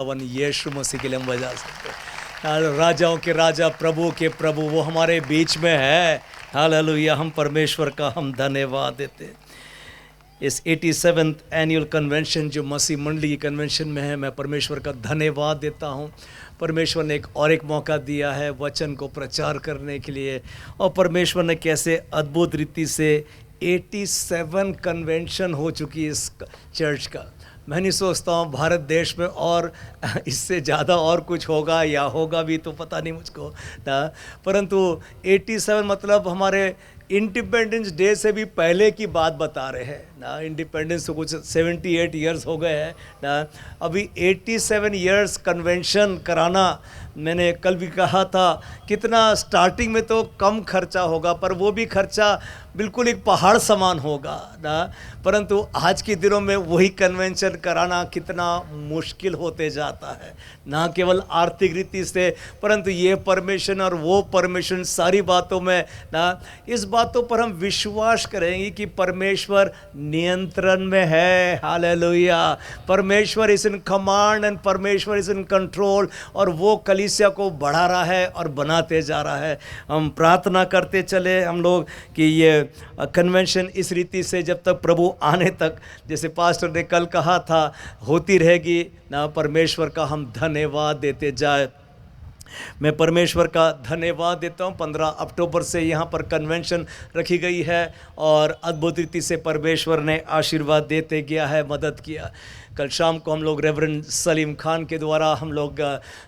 One यीशु मसीह के लिए हम बजा सकते हैं। राजाओं के राजा, प्रभु के प्रभु, वो हमारे बीच में है। हालेलुया। हम परमेश्वर का हम धन्यवाद देते हैं। इस 87th एनुअल कन्वेंशन जो मसीह मंडली की कन्वेंशन में है, मैं परमेश्वर का धन्यवाद देता हूँ। परमेश्वर ने एक मौका दिया है वचन को प्रचार करने के लिए, और परमेश्वर ने कैसे अद्भुत रीति से 87 कन्वेंशन हो चुकी है इस चर्च का। मैं नहीं सोचता हूँ भारत देश में और इससे ज़्यादा और कुछ होगा या होगा भी तो पता नहीं मुझको ना, परंतु 87 मतलब हमारे इंडिपेंडेंस डे से भी पहले की बात बता रहे हैं ना। इंडिपेंडेंस तो कुछ 78 ईयर्स हो गए हैं ना, अभी 87 ईयर्स कन्वेंशन कराना। मैंने कल भी कहा था कितना स्टार्टिंग में तो कम खर्चा होगा, पर वो भी खर्चा बिल्कुल एक पहाड़ समान होगा ना, परंतु आज के दिनों में वही कन्वेंशन कराना कितना मुश्किल होते जाता है। ना केवल आर्थिक रीति से, परंतु ये परमिशन और वो परमिशन, सारी बातों में ना, इस बातों पर हम विश्वास करेंगे कि परमेश्वर नियंत्रण में है। हालेलुया। परमेश्वर इज इन कमांड एंड परमेश्वर इज इन कंट्रोल, और वो कलीसिया को बढ़ा रहा है और बनाते जा रहा है। हम प्रार्थना करते चले हम लोग कि ये कन्वेंशन इस रीति से जब तक प्रभु आने तक, जैसे पास्टर ने कल कहा था, होती रहेगी ना। परमेश्वर का हम धन्यवाद देते जाए। मैं परमेश्वर का धन्यवाद देता हूँ। 15 अक्टूबर से यहाँ पर कन्वेंशन रखी गई है और अद्भुत रीति से परमेश्वर ने आशीर्वाद देते गया है, मदद किया। कल शाम को हम लोग रेवरेंड सलीम खान के द्वारा हम लोग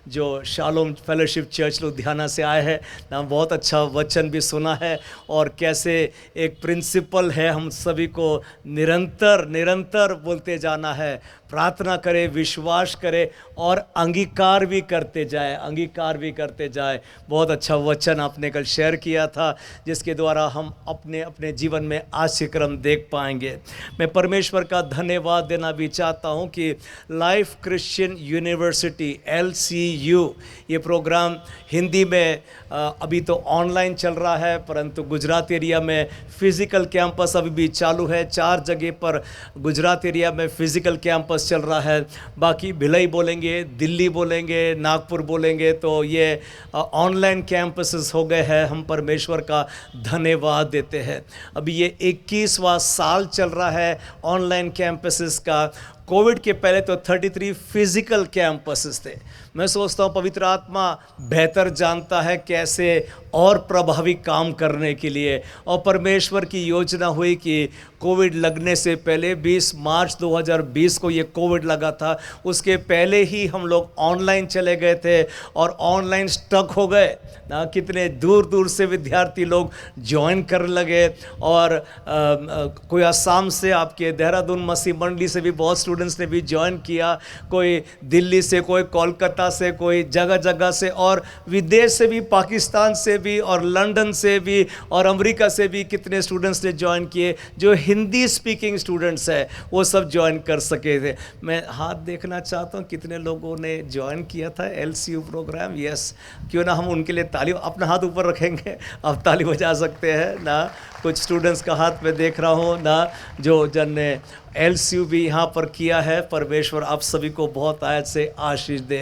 जो शालोम फेलोशिप चर्च लुधियाना से आए हैं ना, बहुत अच्छा वचन भी सुना है, और कैसे एक प्रिंसिपल है हम सभी को निरंतर निरंतर बोलते जाना है, प्रार्थना करें, विश्वास करें और अंगीकार भी करते जाए, अंगीकार भी करते जाए। बहुत अच्छा वचन आपने कल शेयर किया था, जिसके द्वारा हम अपने अपने जीवन में आशीर्वाद देख पाएंगे। मैं परमेश्वर का धन्यवाद देना भी चाहता हूँ कि लाइफ क्रिश्चियन यूनिवर्सिटी LCU ये प्रोग्राम हिंदी में अभी तो ऑनलाइन चल रहा है, परंतु गुजरात एरिया में फिज़िकल कैंपस अभी भी चालू है। 4 जगह पर गुजरात एरिया में फ़िज़िकल कैंपस चल रहा है। बाकी भिलाई बोलेंगे, दिल्ली बोलेंगे, नागपुर बोलेंगे, तो ये ऑनलाइन कैंपसेस हो गए हैं। हम परमेश्वर का धन्यवाद देते हैं। अभी ये 21वां साल चल रहा है ऑनलाइन कैंपसेस का। कोविड के पहले तो 33 फिजिकल कैंपसेस थे। मैं सोचता हूँ पवित्र आत्मा बेहतर जानता है कैसे और प्रभावी काम करने के लिए, और परमेश्वर की योजना हुई कि कोविड लगने से पहले 20 मार्च 2020 को ये कोविड लगा था, उसके पहले ही हम लोग ऑनलाइन चले गए थे और ऑनलाइन स्टक हो गए ना। कितने दूर दूर से विद्यार्थी लोग ज्वाइन कर लगे, और कोई असम से, आपके देहरादून मसीह मंडली से भी बहुत स्टूडेंट्स ने भी ज्वाइन किया, कोई दिल्ली से, कोई कोलकाता से, कोई जगह जगह से, और विदेश से भी, पाकिस्तान से भी, और लंदन से भी, और अमेरिका से भी कितने स्टूडेंट्स ने ज्वाइन किए। जो हिंदी स्पीकिंग स्टूडेंट्स हैं वो सब ज्वाइन कर सके थे। मैं हाथ देखना चाहता हूँ कितने लोगों ने ज्वाइन किया था LCU प्रोग्राम। यस, क्यों ना हम उनके लिए ताली, अपना हाथ ऊपर रखेंगे, आप ताली बजा सकते हैं ना। कुछ स्टूडेंट्स का हाथ में देख रहा हूँ ना, जो जन ने LCU भी यहाँ पर किया है। परमेश्वर आप सभी को बहुत आयत से आशीष दे।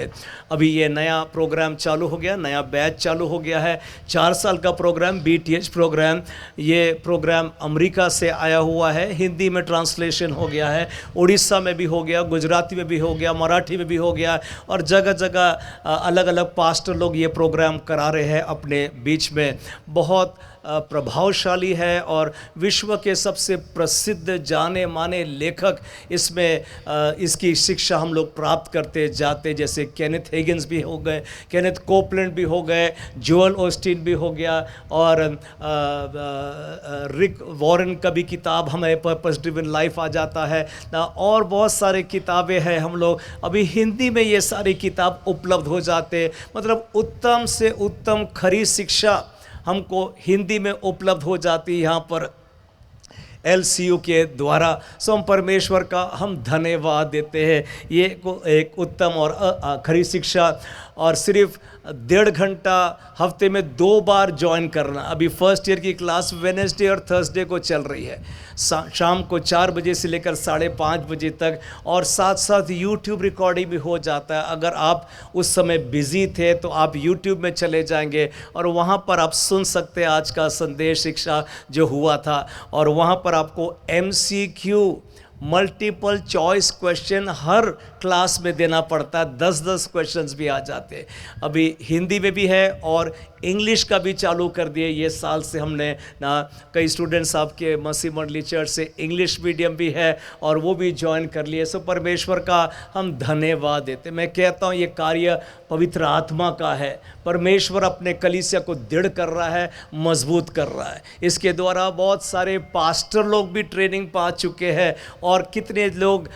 अभी ये नया प्रोग्राम चालू हो गया, नया बैच चालू हो गया है, 4 साल का प्रोग्राम, BTH प्रोग्राम। ये प्रोग्राम अमेरिका से आया हुआ है, हिंदी में ट्रांसलेशन हो गया है, उड़ीसा में भी हो गया, गुजराती में भी हो गया, मराठी में भी हो गया, और जगह जगह अलग अलग पास्टर लोग ये प्रोग्राम करा रहे हैं अपने बीच में। बहुत प्रभावशाली है, और विश्व के सबसे प्रसिद्ध जाने माने लेखक इसमें इसकी शिक्षा हम लोग प्राप्त करते जाते, जैसे केनेथ हेगिंस भी हो गए, केनेथ कोपलैंड भी हो गए, जोएल ऑस्टिन भी हो गया, और रिक वॉरेन का भी किताब हमें पर्पस ड्रिवन लाइफ आ जाता है ना, और बहुत सारे किताबें हैं। हम लोग अभी हिंदी में ये सारी किताब उपलब्ध हो जाते, मतलब उत्तम से उत्तम खरी शिक्षा हमको हिंदी में उपलब्ध हो जाती है यहाँ पर LCU के द्वारा। सो हम परमेश्वर का हम धन्यवाद देते हैं। ये एक उत्तम और खरी शिक्षा, और सिर्फ 1.5 घंटा हफ्ते में 2 बार ज्वाइन करना। अभी फर्स्ट ईयर की क्लास वेडनेसडे और थर्सडे को चल रही है, शाम को 4 बजे से लेकर 5:30 बजे तक, और साथ साथ यूट्यूब रिकॉर्डिंग भी हो जाता है। अगर आप उस समय बिजी थे तो आप यूट्यूब में चले जाएंगे और वहाँ पर आप सुन सकते हैं आज का संदेश शिक्षा जो हुआ था। और वहाँ पर आपको MCQ मल्टीपल चॉइस क्वेश्चन हर क्लास में देना पड़ता है, 10-10 क्वेश्चंस भी आ जाते हैं। अभी हिंदी में भी है और इंग्लिश का भी चालू कर दिए ये साल से हमने ना। कई स्टूडेंट्स आपके मसीह मंडली चर्च से इंग्लिश मीडियम भी है और वो भी ज्वाइन कर लिए। सो परमेश्वर का हम धन्यवाद देते। मैं कहता हूँ ये कार्य पवित्र आत्मा का है। परमेश्वर अपने कलीसिया को दृढ़ कर रहा है, मजबूत कर रहा है। इसके द्वारा बहुत सारे पास्टर लोग भी ट्रेनिंग पा चुके हैं और कितने लोग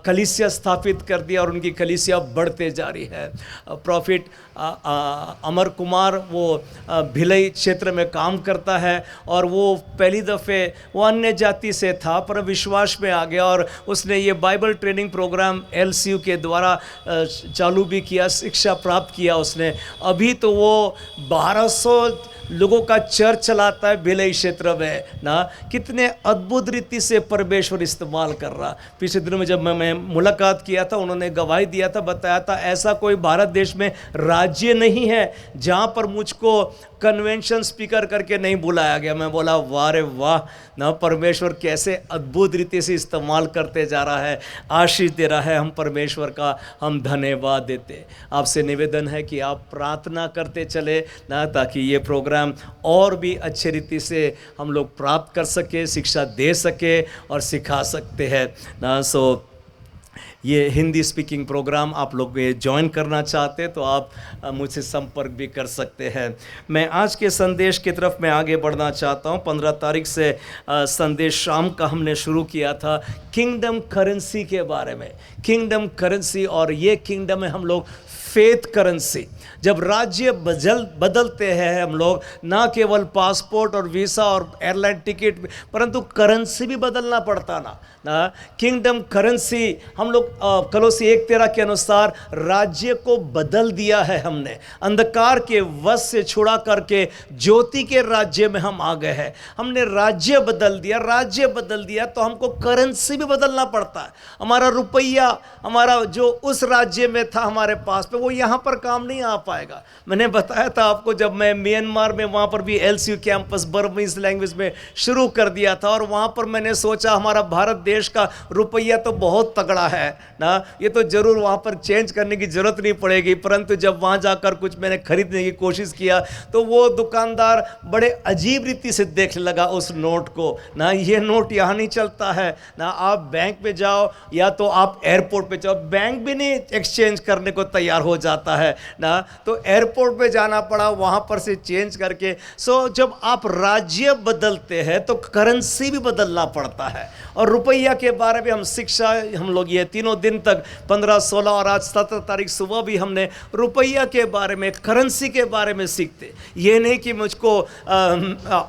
कलीसिया स्थापित कर दिया और उनकी कलीसिया बढ़ते जा रही है। प्रॉफिट अमर कुमार वो भिलई क्षेत्र में काम करता है और वो पहली दफ़े वो अन्य जाति से था पर विश्वास में आ गया और उसने ये बाइबल ट्रेनिंग प्रोग्राम LCU के द्वारा चालू भी किया, शिक्षा प्राप्त किया उसने। अभी तो वो 1200 लोगों का चर्च चलाता है भिलई क्षेत्र में ना। कितने अद्भुत रीति से परमेश्वर इस्तेमाल कर रहा। पिछले दिनों में जब मैं मुलाकात किया था, उन्होंने गवाही दिया था, बताया था ऐसा कोई भारत देश में राज्य नहीं है जहाँ पर मुझको कन्वेंशन स्पीकर करके नहीं बुलाया गया। मैं बोला वाह रे वाह ना, परमेश्वर कैसे अद्भुत रीति से इस्तेमाल करते जा रहा है, आशीष दे रहा है। हम परमेश्वर का हम धन्यवाद देते। आपसे निवेदन है कि आप प्रार्थना करते चले ना, ताकि ये प्रोग्राम और भी अच्छे रीति से हम लोग प्राप्त कर सके, शिक्षा दे सके और सिखा सकते हैं ना। सो ये हिंदी स्पीकिंग प्रोग्राम आप लोग ज्वाइन करना चाहते हैं तो आप मुझसे संपर्क भी कर सकते हैं। मैं आज के संदेश की तरफ मैं आगे बढ़ना चाहता हूँ। 15 तारीख से संदेश शाम का हमने शुरू किया था किंगडम करेंसी के बारे में। किंगडम करेंसी, और ये किंगडम है हम लोग फेथ करेंसी। जब राज्य बदलते हैं हम लोग, ना केवल पासपोर्ट और वीज़ा और एयरलाइन टिकट परंतु करेंसी भी बदलना पड़ता ना। किंगडम करेंसी हम लोग कलोसी 1:13 के अनुसार राज्य को बदल दिया है हमने। अंधकार के वश से छुड़ा करके ज्योति के राज्य में हम आ गए हैं। हमने राज्य बदल दिया तो हमको करेंसी भी बदलना पड़ता है। हमारा रुपया, हमारा जो उस राज्य में था हमारे पास पे, वो यहाँ पर काम नहीं आ पाएगा। मैंने बताया था आपको जब मैं म्यांमार में, वहाँ पर भी LCU कैंपस बर्मीज लैंग्वेज में शुरू कर दिया था और वहाँ पर मैंने सोचा हमारा भारत देश का रुपया तो बहुत तगड़ा है ना, ये तो जरूर वहाँ पर चेंज करने की जरूरत नहीं पड़ेगी। परंतु जब वहाँ जाकर कुछ मैंने खरीदने की कोशिश किया तो वो दुकानदार बड़े अजीब रीति से देखने लगा उस नोट को ना। ये नोट यहाँ नहीं चलता है ना, आप बैंक पे जाओ या तो आप एयरपोर्ट पे जाओ, बैंक भी नहीं एक्सचेंज करने को तैयार हो जाता है ना। तो एयरपोर्ट पे जाना पड़ा, वहाँ पर से चेंज करके। सो जब आप राज्य बदलते हैं तो करेंसी भी बदलना पड़ता है। और रुपया के बारे में हम शिक्षा हम लोग ये तीनों दिन तक 15, 16 और आज 17 तारीख सुबह भी हमने रुपया के बारे में, करेंसी के बारे में सीखते। ये नहीं कि मुझको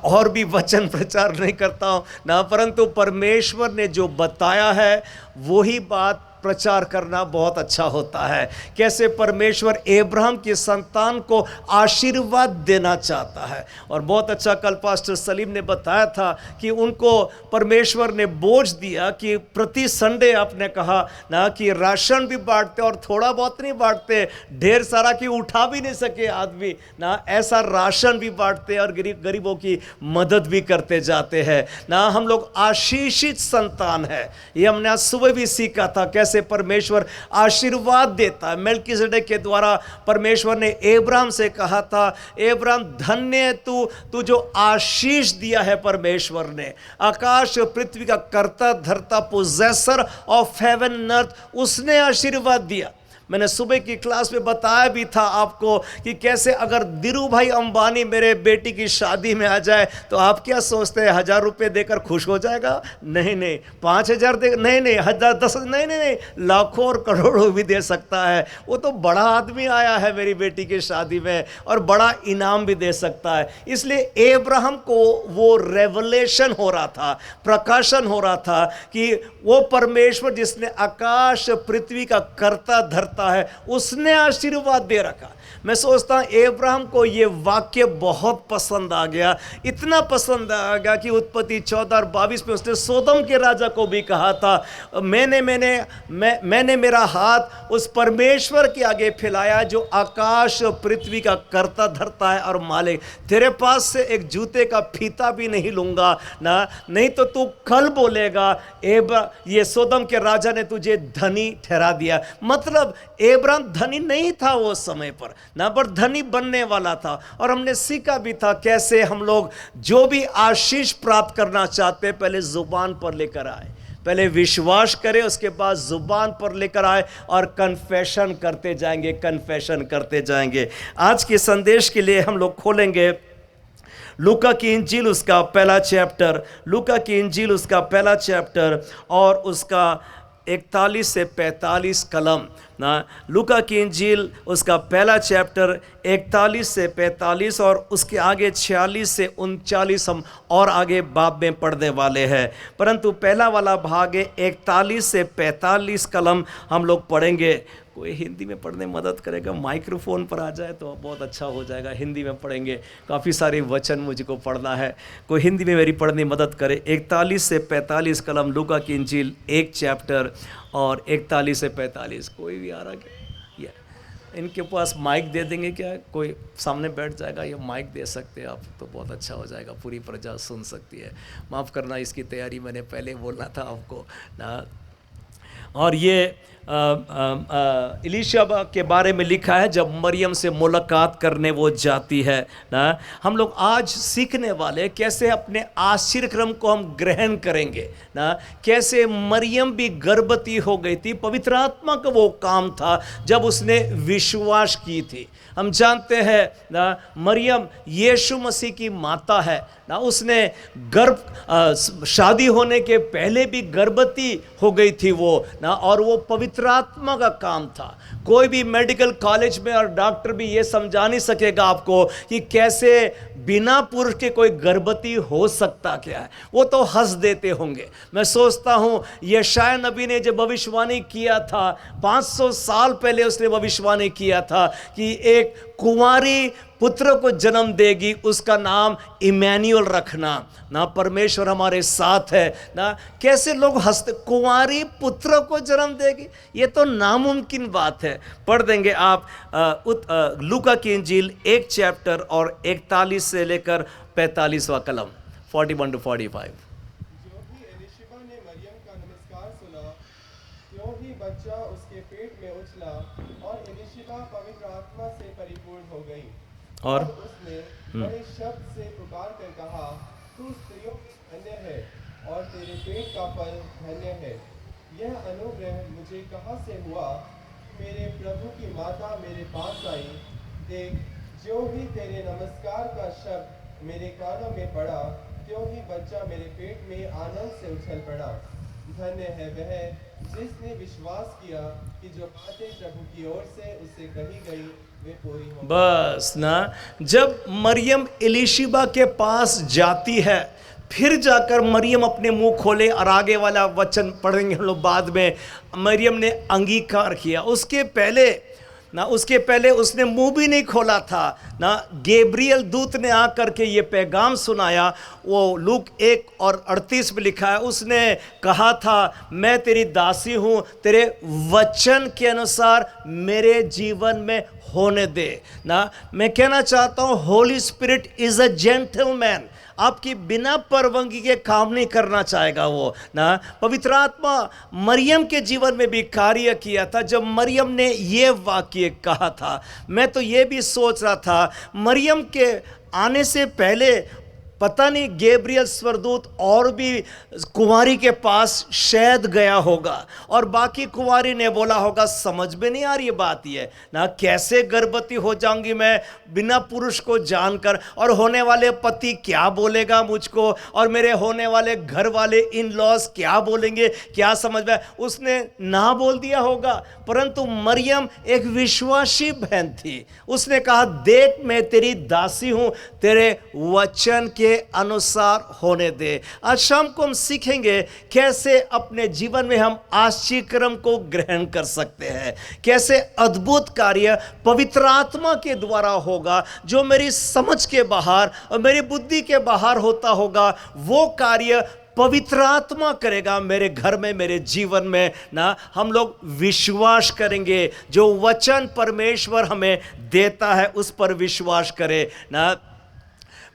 और भी वचन प्रचार नहीं करता हूँ ना, परंतु परमेश्वर ने जो बताया है वही बात प्रचार करना बहुत अच्छा होता है। कैसे परमेश्वर अब्राहम की संतान को आशीर्वाद देना चाहता है। और बहुत अच्छा कल पास्टर सलीम ने बताया था कि उनको परमेश्वर ने बोझ दिया कि प्रति संडे आपने कहा ना कि राशन भी बांटते और थोड़ा बहुत नहीं बांटते, ढेर सारा कि उठा भी नहीं सके आदमी ना, ऐसा राशन भी बांटते और गरीबों की मदद भी करते जाते हैं ना। हम लोग आशीषित संतान है, ये हमने आज सुबह भी सीखा था कैसे परमेश्वर आशीर्वाद देता है। मेल्किसेदेक के द्वारा परमेश्वर ने अब्राहम से कहा था, अब्राहम धन्य है तू जो आशीष दिया है परमेश्वर ने, आकाश और पृथ्वी का कर्ता धर्ता, पोजेसर ऑफ हेवन अर्थ, उसने आशीर्वाद दिया। मैंने सुबह की क्लास में बताया भी था आपको कि कैसे अगर धीरू भाई अंबानी मेरे बेटी की शादी में आ जाए तो आप क्या सोचते हैं 1,000 रुपये देकर खुश हो जाएगा? नहीं नहीं। 5,000 दे, नहीं नहीं, 1,000, 10,000, नहीं नहीं नहीं, लाखों और करोड़ों भी दे सकता है। वो तो बड़ा आदमी आया है मेरी बेटी की शादी में और बड़ा इनाम भी दे सकता है। इसलिए अब्राहम को वो रेवलेशन हो रहा था, प्रकाशन हो रहा था कि वो परमेश्वर जिसने आकाश पृथ्वी का कर्ता धरता है उसने आशीर्वाद दे रखा। मैं सोचता हूं अब्राहम को ये वाक्य बहुत पसंद आ गया, इतना पसंद आ गया कि उत्पत्ति 14 और 22 में उसने सोदम के राजा को भी कहा था, मैंने मेरा हाथ उस परमेश्वर के आगे फैलाया जो आकाश पृथ्वी का कर्ता धरता है और मालिक। तेरे पास से एक जूते का फीता भी नहीं लूंगा ना, नहीं तो तू कल बोलेगा ये सोदम के राजा ने तुझे धनी ठहरा दिया। मतलब अब्राहम धनी नहीं था वो समय पर ना, पर धनी बनने वाला था। और हमने सीखा भी था कैसे हम लोग जो भी आशीष प्राप्त करना चाहते हैं पहले जुबान पर लेकर आए, पहले विश्वास करें, उसके बाद जुबान पर लेकर आए और कन्फेशन करते जाएंगे, कन्फेशन करते जाएंगे। आज के संदेश के लिए हम लोग खोलेंगे लूका की इंजील उसका पहला चैप्टर, लूका की इंजील उसका पहला चैप्टर और उसका 41 से 45 कलम ना। लूका की इंजील उसका पहला चैप्टर 41 से 45 और उसके आगे 46 से 39 हम और आगे बाब में पढ़ने वाले हैं, परंतु पहला वाला भाग 41 से 45 कलम हम लोग पढ़ेंगे। कोई हिंदी में पढ़ने मदद करेगा, माइक्रोफोन पर आ जाए तो बहुत अच्छा हो जाएगा। हिंदी में पढ़ेंगे, काफ़ी सारे वचन मुझको पढ़ना है, कोई हिंदी में मेरी पढ़ने मदद करे। 41 से 45 कलम लूका की इंजील एक चैप्टर और 41 से 45। कोई भी आ रहा क्या? इनके पास माइक दे देंगे क्या? कोई सामने बैठ जाएगा या माइक दे सकते हैं आप तो बहुत अच्छा हो जाएगा, पूरी प्रजा सुन सकती है। माफ़ करना, इसकी तैयारी मैंने पहले बोलना था आपको ना। और ये इलीशा के बारे में लिखा है जब मरियम से मुलाकात करने वो जाती है ना। हम लोग आज सीखने वाले कैसे अपने आशीर्क्रम को हम ग्रहण करेंगे ना। कैसे मरियम भी गर्भवती हो गई थी, पवित्र आत्मा का वो काम था जब उसने विश्वास की थी। हम जानते हैं ना मरियम यीशु मसीह की माता है ना। उसने शादी होने के पहले भी गर्भवती हो गई थी वो ना, और वो पवित्र आत्मा का काम था। कोई भी मेडिकल कॉलेज में और डॉक्टर भी ये समझा नहीं सकेगा आपको कि कैसे बिना पुरुष के कोई गर्भवती हो सकता क्या है, वो तो हंस देते होंगे। मैं सोचता हूँ यशायाह नबी ने जब भविष्यवाणी किया था 500 साल पहले, उसने भविष्यवाणी किया था कि एक कुंवारी पुत्र को जन्म देगी, उसका नाम इमैनुअल रखना ना, परमेश्वर हमारे साथ है ना। कैसे लोग हंसते, कुंवारी पुत्र को जन्म देगी, ये तो नामुमकिन बात है। पढ़ देंगे आप लूका की इंजील एक चैप्टर और 41 से लेकर 45वां कलम 41 to 45। जो ही एलीशिबा ने मरियम का नमस्कार सुना, त्यों ही बच्चा उसके पेट में उछला और एलीशिबा पवित्र आत्मा से परिपूर्ण हो गई। और उसने बड़े शब्द से पुकार कर कहा, तू स्त्रियों में धन्य है और तेरे पेट का फल धन्य है। यह अनुग्रह मुझे कहाँ से हुआ? मेरे प्रभु की माता मेरे पास आई। देख, जो ही तेरे नमस्कार का शब्द मेरे कानों में पड़ा, त्यों ही बच्चा मेरे पेट में आनंद से उछल पड़ा। धन्य है वह जिसने विश्वास किया कि जो बातें प्रभु की ओर से उससे कही गई वे पूरी हों। बस ना, जब मरियम एलीशिबा के पास जाती है, फिर जाकर मरियम अपने मुंह खोले, और आगे वाला वचन पढ़ेंगे हम लोग बाद में। मरियम ने अंगीकार किया, उसके पहले उसने मुंह भी नहीं खोला था ना। गैब्रियल दूत ने आकर के ये पैगाम सुनाया, वो लूक 1 और 38 में लिखा है। उसने कहा था, मैं तेरी दासी हूँ, तेरे वचन के अनुसार मेरे जीवन में होने दे ना। मैं कहना चाहता हूँ Holi spirit is a gentleman, आपकी बिना परवानगी के काम नहीं करना चाहेगा वो ना। पवित्र आत्मा मरियम के जीवन में भी कार्य किया था जब मरियम ने ये वाक्य कहा था। मैं तो ये भी सोच रहा था मरियम के आने से पहले पता नहीं गैब्रियल स्वर्गदूत और भी कुंवारी के पास शायद गया होगा और बाकी कुंवारी ने बोला होगा समझ में नहीं आ रही बात ये ना, कैसे गर्भवती हो जाऊंगी मैं बिना पुरुष को जानकर, और होने वाले पति क्या बोलेगा मुझको, और मेरे होने वाले घर वाले इन लॉज क्या बोलेंगे, क्या समझ में। उसने ना बोल दिया होगा, परंतु मरियम एक विश्वासी बहन थी। उसने कहा देख मैं तेरी दासी हूं, तेरे वचन के अनुसार होने दे। आज शाम को हम सीखेंगे कैसे अपने जीवन में हम आश्चर्य क्रम को ग्रहण कर सकते हैं, कैसे अद्भुत कार्य पवित्र आत्मा के द्वारा होगा, जो मेरी समझ के बाहर और मेरी बुद्धि के बाहर होता होगा, वो कार्य पवित्र आत्मा करेगा मेरे घर में, मेरे जीवन में ना। हम लोग विश्वास करेंगे, जो वचन परमेश्वर हमें देता है उस पर विश्वास करें ना।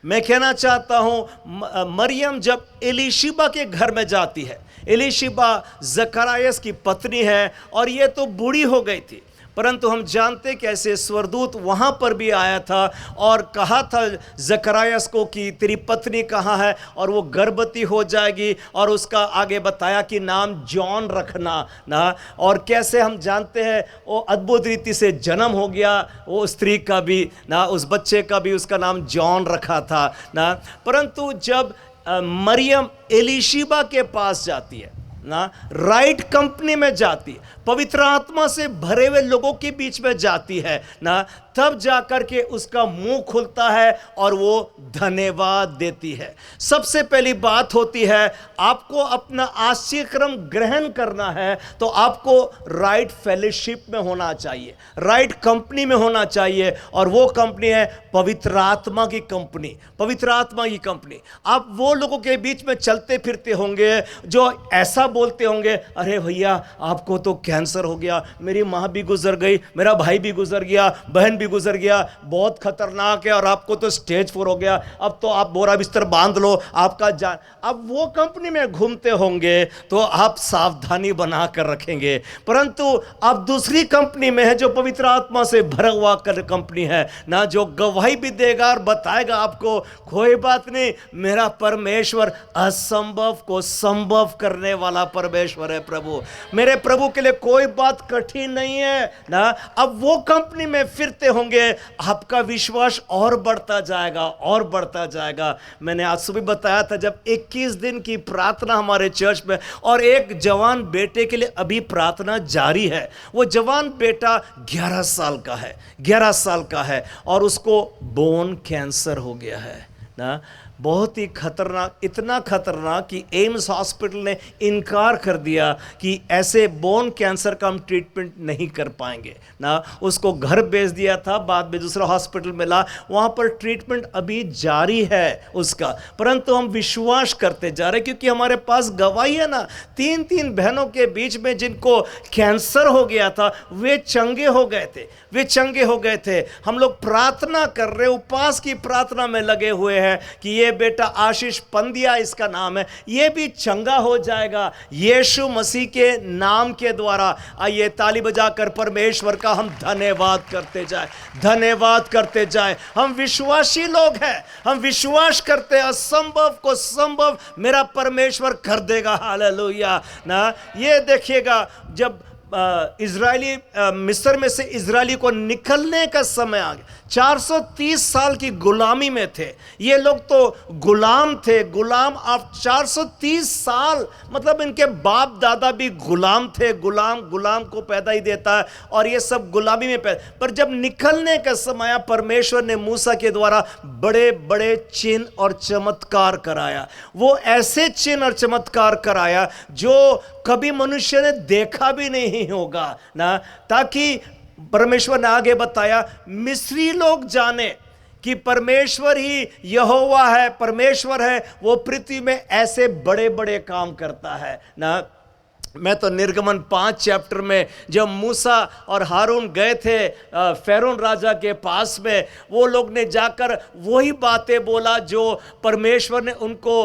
मैं कहना चाहता हूं, मरियम जब एलीशिबा के घर में जाती है, एलीशिबा जकरायस की पत्नी है और ये तो बूढ़ी हो गई थी, परंतु हम जानते कैसे स्वर्गदूत वहाँ पर भी आया था और कहा था जकरायस को कि तेरी पत्नी कहाँ है, और वो गर्भवती हो जाएगी, और उसका आगे बताया कि नाम जॉन रखना ना। और कैसे हम जानते हैं वो अद्भुत रीति से जन्म हो गया, वो स्त्री का भी ना, उस बच्चे का भी उसका नाम जॉन रखा था ना। परंतु जब मरियम एलीशिबा के पास जाती है ना, राइट कंपनी में जाती है, पवित्र आत्मा से भरे हुए लोगों के बीच में जाती है ना, तब जाकर के उसका मुंह खुलता है और वो धन्यवाद देती है। सबसे पहली बात होती है, आपको अपना आश्चर्य क्रम ग्रहण करना है तो आपको राइट फेलोशिप में होना चाहिए, राइट कंपनी में होना चाहिए, और वो कंपनी है पवित्र आत्मा की कंपनी, पवित्र आत्मा की कंपनी। आप वो लोगों के बीच में चलते फिरते होंगे जो ऐसा बोलते होंगे, अरे भैया आपको तो कैंसर हो गया, मेरी माँ भी गुजर गई, मेरा भाई भी गुजर गया, बहन भी गुजर गया, बहुत खतरनाक है, और आपको तो स्टेज 4 हो गया, अब तो आप बोरा बिस्तर बांध लो, आपका जान। अब वो कंपनी में घूमते होंगे तो आप सावधानी बनाकर रखेंगे, परंतु आप दूसरी कंपनी में है जो पवित्र आत्मा से भरा हुआ कंपनी है ना, जो गवाही भी देगा और बताएगा आपको कोई बात नहीं, मेरा परमेश्वर असंभव को संभव करने वाला परमेश्वर है। प्रभु, मेरे प्रभु के लिए कोई बात कठिन नहीं है ना। अब वो कंपनी में फिरते होंगे, आपका विश्वास और बढ़ता जाएगा और बढ़ता जाएगा। मैंने आज सुबह बताया था जब 21 दिन की प्रार्थना हमारे चर्च में, और एक जवान बेटे के लिए अभी प्रार्थना जारी है। वो जवान बेटा 11 साल का है, 11 साल का है, और उसको बोन कैंसर हो गया है ना। बहुत ही खतरनाक, इतना खतरनाक कि एम्स हॉस्पिटल ने इनकार कर दिया कि ऐसे बोन कैंसर का हम ट्रीटमेंट नहीं कर पाएंगे ना। उसको घर भेज दिया था, बाद में दूसरा हॉस्पिटल मिला, वहाँ पर ट्रीटमेंट अभी जारी है उसका। परंतु हम विश्वास करते जा रहे, क्योंकि हमारे पास गवाही है ना, 3 बहनों के बीच में जिनको कैंसर हो गया था वे चंगे हो गए थे, वे चंगे हो गए थे। हम लोग प्रार्थना कर रहे, उपवास की प्रार्थना में लगे हुए हैं कि ये बेटा आशीष पंड्या इसका नाम है, ये भी चंगा हो जाएगा यीशु मसीह के नाम के द्वारा। आइए ताली बजाकर परमेश्वर का हम धन्यवाद करते जाए, धन्यवाद करते जाए। हम विश्वासी लोग हैं, हम विश्वास करते हैं असंभव को संभव मेरा परमेश्वर कर देगा। हालेलुया ना। ये देखिएगा जब इजरायली मिस्र में से इजरायली को निकलने का समय आ गया, 430 साल की गुलामी में थे ये लोग, तो गुलाम थे, गुलाम। आप 430 साल मतलब इनके बाप दादा भी गुलाम थे, गुलाम गुलाम को पैदा ही देता है, और ये सब गुलामी में पैदा। पर जब निकलने का समय आया, परमेश्वर ने मूसा के द्वारा बड़े बड़े चिन्ह और चमत्कार कराया। वो ऐसे चिन्ह और चमत्कार कराया जो कभी मनुष्य ने देखा भी नहीं होगा ना, ताकि परमेश्वर ने आगे बताया मिस्री लोग जाने कि परमेश्वर ही यहोवा है, परमेश्वर है, वो पृथ्वी में ऐसे बड़े बड़े काम करता है ना। मैं तो निर्गमन 5 चैप्टर में जब मूसा और हारून गए थे फ़िरौन राजा के पास में, वो लोग ने जाकर वही बातें बोला जो परमेश्वर ने उनको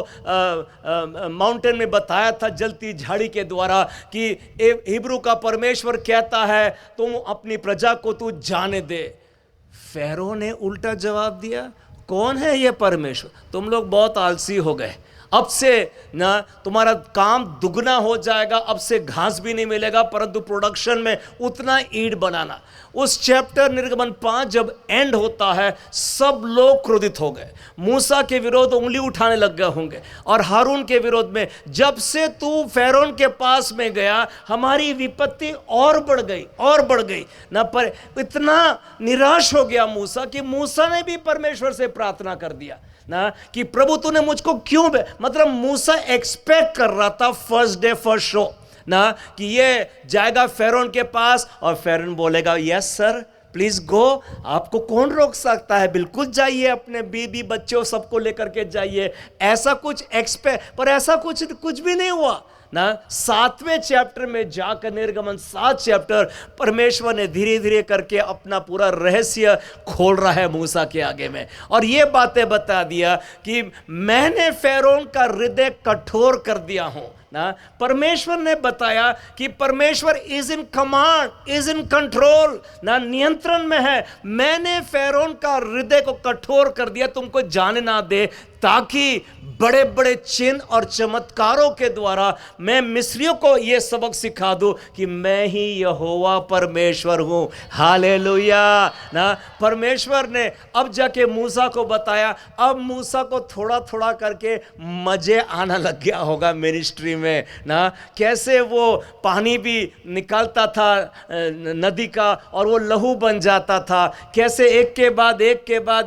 माउंटेन में बताया था जलती झाड़ी के द्वारा, कि हिब्रू का परमेश्वर कहता है तुम अपनी प्रजा को तू जाने दे। फ़िरौन ने उल्टा जवाब दिया, कौन है ये परमेश्वर? तुम लोग बहुत आलसी हो गए, अब से ना तुम्हारा काम दुगना हो जाएगा, अब से घास भी नहीं मिलेगा, परंतु प्रोडक्शन में उतना ईंट बनाना। उस चैप्टर निर्गमन 5 जब एंड होता है, सब लोग क्रोधित हो गए, मूसा के विरोध उंगली उठाने लग गए होंगे और हारून के विरोध में, जब से तू फैरोन के पास में गया हमारी विपत्ति और बढ़ गई ना। पर इतना निराश हो गया मूसा कि मूसा ने भी परमेश्वर से प्रार्थना कर दिया ना कि प्रभु तूने मुझको क्यों मतलब मूसा एक्सपेक्ट कर रहा था फर्स्ट डे फर्स्ट शो ना कि ये जाएगा फेरोन के पास और फेरोन बोलेगा यस सर प्लीज गो, आपको कौन रोक सकता है, बिल्कुल जाइए, अपने बीबी बच्चों सबको लेकर के जाइए। ऐसा कुछ एक्सपेक्ट, पर ऐसा कुछ भी नहीं हुआ ना। 7वें चैप्टर में जाकर, निर्गमन 7 चैप्टर, परमेश्वर ने धीरे धीरे करके अपना पूरा रहस्य खोल रहा है मूसा के आगे में, और ये बातें बता दिया कि मैंने फेरोन का हृदय कठोर कर दिया हूं ना। परमेश्वर ने बताया कि परमेश्वर is in command, is in control ना, नियंत्रण में है। मैंने फेरोन का हृदय को कठोर कर दिया, तुमको जाने ना दे, ताकि बड़े बड़े चिन्ह और चमत्कारों के द्वारा मैं मिस्रियों को यह सबक सिखा दूं कि मैं ही यहोवा परमेश्वर हूं। हालेलुया ना। परमेश्वर ने अब जाके मूसा को बताया। अब मूसा को थोड़ा थोड़ा करके मजे आना लग गया होगा मिनिस्ट्री में ना, कैसे वो पानी भी निकालता था नदी का और वो लहू बन जाता था, कैसे एक के बाद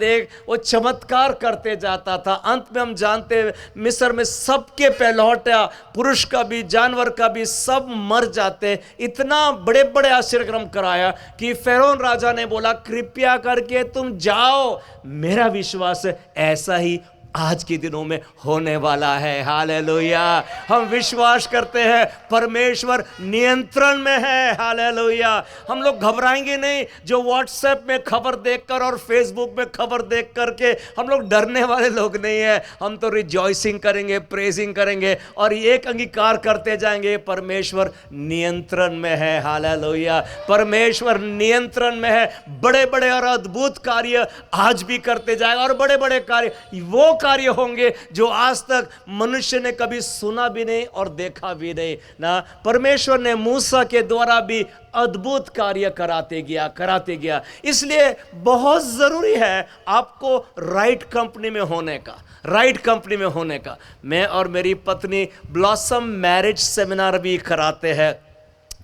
एक वो चमत्कार करते जाता था। अंत में हम जानते हैं मिस्र में सबके पहलौठा, पुरुष का भी जानवर का भी, सब मर जाते। इतना बड़े बड़े आश्चर्यक्रम कराया कि फेरोन राजा ने बोला कृपया करके तुम जाओ, मेरा विश्वास है ऐसा ही आज के दिनों में होने वाला है। हालेलुया। हम विश्वास करते हैं परमेश्वर नियंत्रण में है। हालेलुया। हम लोग घबराएंगे नहीं। जो व्हाट्सएप में खबर देखकर और फेसबुक में खबर देख करके हम लोग डरने वाले लोग नहीं है। हम तो रिजॉइसिंग करेंगे, प्रेजिंग करेंगे और एक अंगीकार करते जाएंगे परमेश्वर नियंत्रण में है। हालेलुया। परमेश्वर नियंत्रण में है। बड़े बड़े और अद्भुत कार्य आज भी करते जाएगा और बड़े बड़े कार्य वो कार्य होंगे जो आज तक मनुष्य ने कभी सुना भी नहीं और देखा भी नहीं ना। परमेश्वर ने मूसा के द्वारा भी अद्भुत कार्य कराते गया। इसलिए बहुत जरूरी है आपको राइट कंपनी में होने का। मैं और मेरी पत्नी ब्लॉसम मैरिज सेमिनार भी कराते हैं।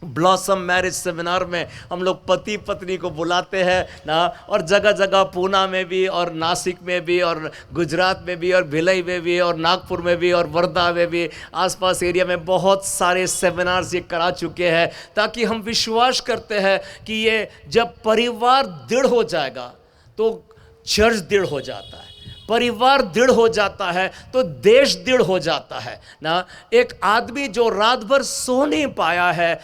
ब्लॉसम मैरिज सेमिनार में हम लोग पति पत्नी को बुलाते हैं ना, और जगह जगह पूना में भी और नासिक में भी और गुजरात में भी और भिलाई में भी और नागपुर में भी और वर्धा में भी, आसपास एरिया में बहुत सारे सेमिनार्स ये करा चुके हैं, ताकि हम विश्वास करते हैं कि ये जब परिवार दृढ़ हो जाएगा तो चर्च दृढ़ हो जाता है, परिवार दृढ़ हो जाता है तो देश दृढ़ हो जाता है ना। एक आदमी जो रात भर सो नहीं पाया है,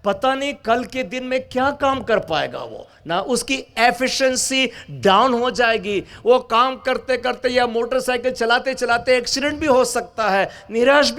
पता नहीं कल के दिन में क्या काम कर पाएगा वो ना, उसकी एफिशिएंसी डाउन हो जाएगी। वो काम करते करते या मोटरसाइकिल चलाते चलाते एक्सीडेंट भी हो सकता है, निराशा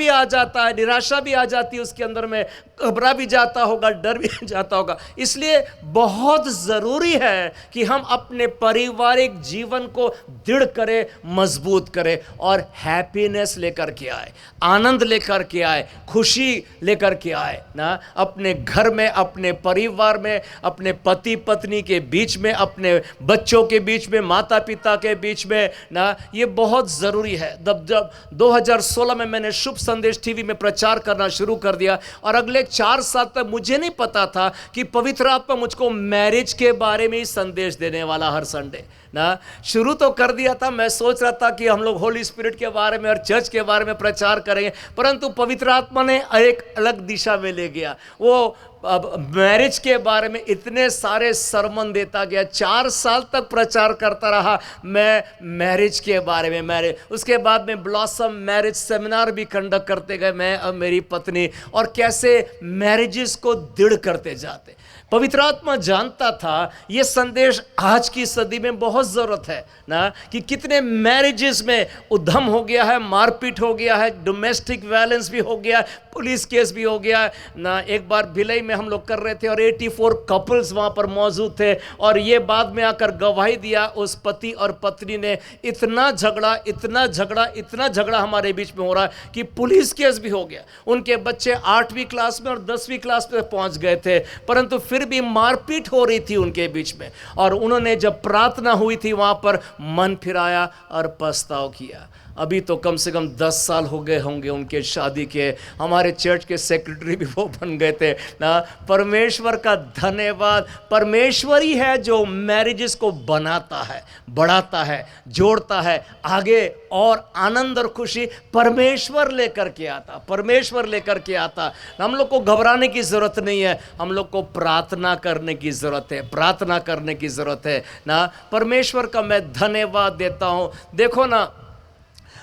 भी आ जाती है उसके अंदर में, घबरा भी जाता होगा, डर भी जाता होगा। इसलिए बहुत ज़रूरी है कि हम अपने पारिवारिक जीवन को दृढ़ करें, मजबूत करें और हैप्पीनेस लेकर के आए, आनंद लेकर के आए, खुशी लेकर के आए ना, अपने घर में, अपने परिवार में, अपने पति पत्नी के बीच में, अपने बच्चों के बीच में, माता पिता के बीच में ना। ये बहुत ज़रूरी है। जब 2016 में मैंने शुभ संदेश टीवी में प्रचार करना शुरू कर दिया और अगले 4 साल तक मुझे नहीं पता था कि पवित्र आत्मा मुझको मैरिज के बारे में ही संदेश देने वाला हर संडे ना। शुरू तो कर दिया था, मैं सोच रहा था कि हम लोग होली स्पिरिट के बारे में और चर्च के बारे में प्रचार करेंगे, परंतु पवित्र आत्मा ने एक अलग दिशा में ले गया। वो अब मैरिज के बारे में इतने सारे सरमन देता गया। 4 साल तक प्रचार करता रहा मैं मैरिज के बारे में। उसके बाद में ब्लॉसम मैरिज सेमिनार भी कंडक्ट करते गए मैं और मेरी पत्नी, और कैसे मैरिजेस को दृढ़ करते जाते। पवित्र आत्मा जानता था ये संदेश आज की सदी में बहुत ज़रूरत है ना, कि कितने मैरिजेस में उद्यम हो गया है, मारपीट हो गया है, डोमेस्टिक वायलेंस भी हो गया है, पुलिस केस भी हो गया है ना। एक बार भिलाई में हम लोग कर रहे थे और 84 कपल्स वहाँ पर मौजूद थे, और ये बाद में आकर गवाही दिया उस पति और पत्नी ने, इतना झगड़ा इतना झगड़ा इतना झगड़ा हमारे बीच में हो रहा है कि पुलिस केस भी हो गया। उनके बच्चे 8वीं क्लास में और 10वीं क्लास में पहुँच गए थे, परंतु फिर भी मारपीट हो रही थी उनके बीच में। और उन्होंने जब प्रार्थना हुई थी वहाँ पर मन फिराया और पछताव किया। अभी तो कम से कम 10 साल हो गए होंगे उनके शादी के। हमारे चर्च के सेक्रेटरी भी वो बन गए थे ना। परमेश्वर का धन्यवाद। परमेश्वर ही है जो मैरिजेस को बनाता है, बढ़ाता है, जोड़ता है आगे, और आनंद और खुशी परमेश्वर लेकर के आता, परमेश्वर लेकर के आता। हम लोग को घबराने की ज़रूरत नहीं है, हम लोग को प्रार्थना करने की ज़रूरत है, प्रार्थना करने की ज़रूरत है ना। परमेश्वर का मैं धन्यवाद देता हूँ। देखो ना,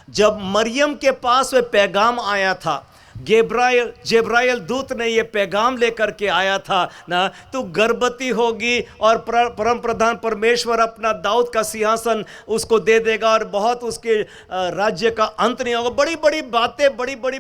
जब मरियम के पास वह पैगाम आया था, जेब्राइल दूत ने ये पैगाम लेकर के आया था ना, तू गर्भवती होगी और परम प्रधान परमेश्वर अपना दाऊद का सिंहासन उसको दे देगा और बहुत उसके राज्य का अंत नहीं होगा। बड़ी बड़ी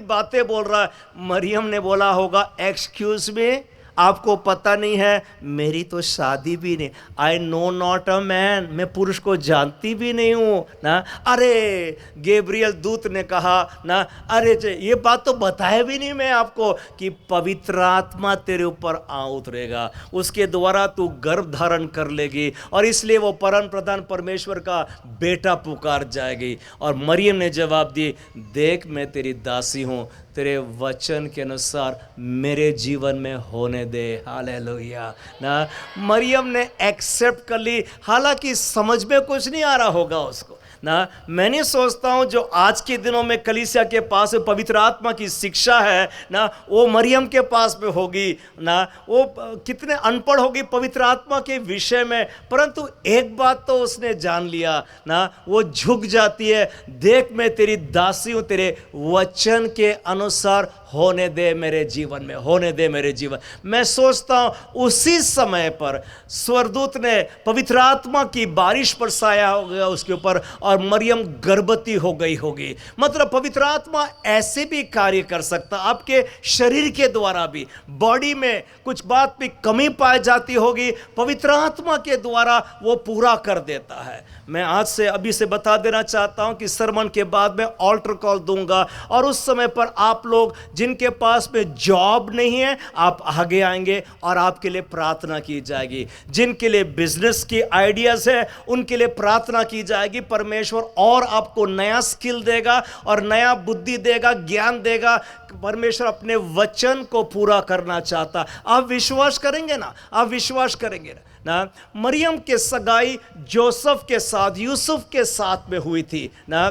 बातें बोल रहा है। मरियम ने बोला होगा, एक्सक्यूज मी, आपको पता नहीं है मेरी तो शादी भी नहीं, I know not a man, मैं पुरुष को जानती भी नहीं हूँ ना। अरे गैब्रियल दूत ने कहा ना, अरे ये बात तो बताया भी नहीं मैं आपको कि पवित्र आत्मा तेरे ऊपर आ उतरेगा, उसके द्वारा तू गर्भ धारण कर लेगी और इसलिए वो परम प्रधान परमेश्वर का बेटा पुकार जाएगी। और मरियम ने जवाब दी, देख मैं तेरी दासी हूँ, तेरे वचन के अनुसार मेरे जीवन में होने दे। हालेलुया ना। मरियम ने एक्सेप्ट कर ली, हालांकि समझ में कुछ नहीं आ रहा होगा उसको ना। मैंने सोचता हूँ जो आज के दिनों में कलीसिया के पास पवित्र आत्मा की शिक्षा है ना, वो मरियम के पास में होगी ना। वो कितने अनपढ़ होगी पवित्र आत्मा के विषय में, परंतु एक बात तो उसने जान लिया ना, वो झुक जाती है, देख मैं तेरी दासी हूँ, तेरे वचन के अनुसार होने दे मेरे जीवन में, होने दे मेरे जीवन। मैं सोचता हूँ उसी समय पर स्वर्गदूत ने पवित्र आत्मा की बारिश बरसाया हो गया उसके ऊपर और मरियम गर्भवती हो गई होगी। मतलब पवित्र आत्मा ऐसे भी कार्य कर सकता, आपके शरीर के द्वारा भी, बॉडी में कुछ बात भी कमी पाई जाती होगी, पवित्र आत्मा के द्वारा वो पूरा कर देता है। मैं आज से अभी से बता देना चाहता हूं कि सरमन के बाद में ऑल्टर कॉल दूंगा और उस समय पर आप लोग जिनके पास में जॉब नहीं है, आप आगे आएंगे और आपके लिए प्रार्थना की जाएगी। जिनके लिए बिजनेस की आइडियाज है उनके लिए प्रार्थना की जाएगी। परमेश्वर और आपको नया स्किल देगा और नया बुद्धि देगा, ज्ञान देगा। परमेश्वर अपने वचन को पूरा करना चाहता। आप विश्वास करेंगे ना, आप विश्वास करेंगे ना। मरियम के सगाई जोसेफ के साथ, यूसुफ के साथ में हुई थी ना।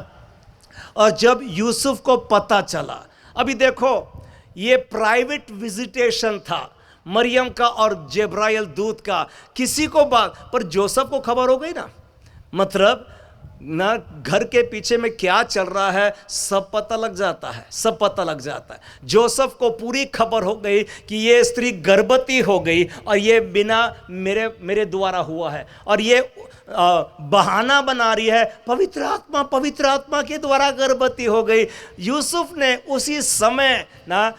और जब यूसुफ को पता चला, अभी देखो ये प्राइवेट विजिटेशन था मरियम का और जेब्राइल दूत का, किसी को बात पर जोसेफ को खबर हो गई ना। मतलब ना घर के पीछे में क्या चल रहा है सब पता लग जाता है, सब पता लग जाता है। जोसेफ को पूरी खबर हो गई कि ये स्त्री गर्भवती हो गई और ये बिना मेरे द्वारा हुआ है और ये बहाना बना रही है, पवित्र आत्मा के द्वारा गर्भवती हो गई। यूसुफ ने उसी समय ना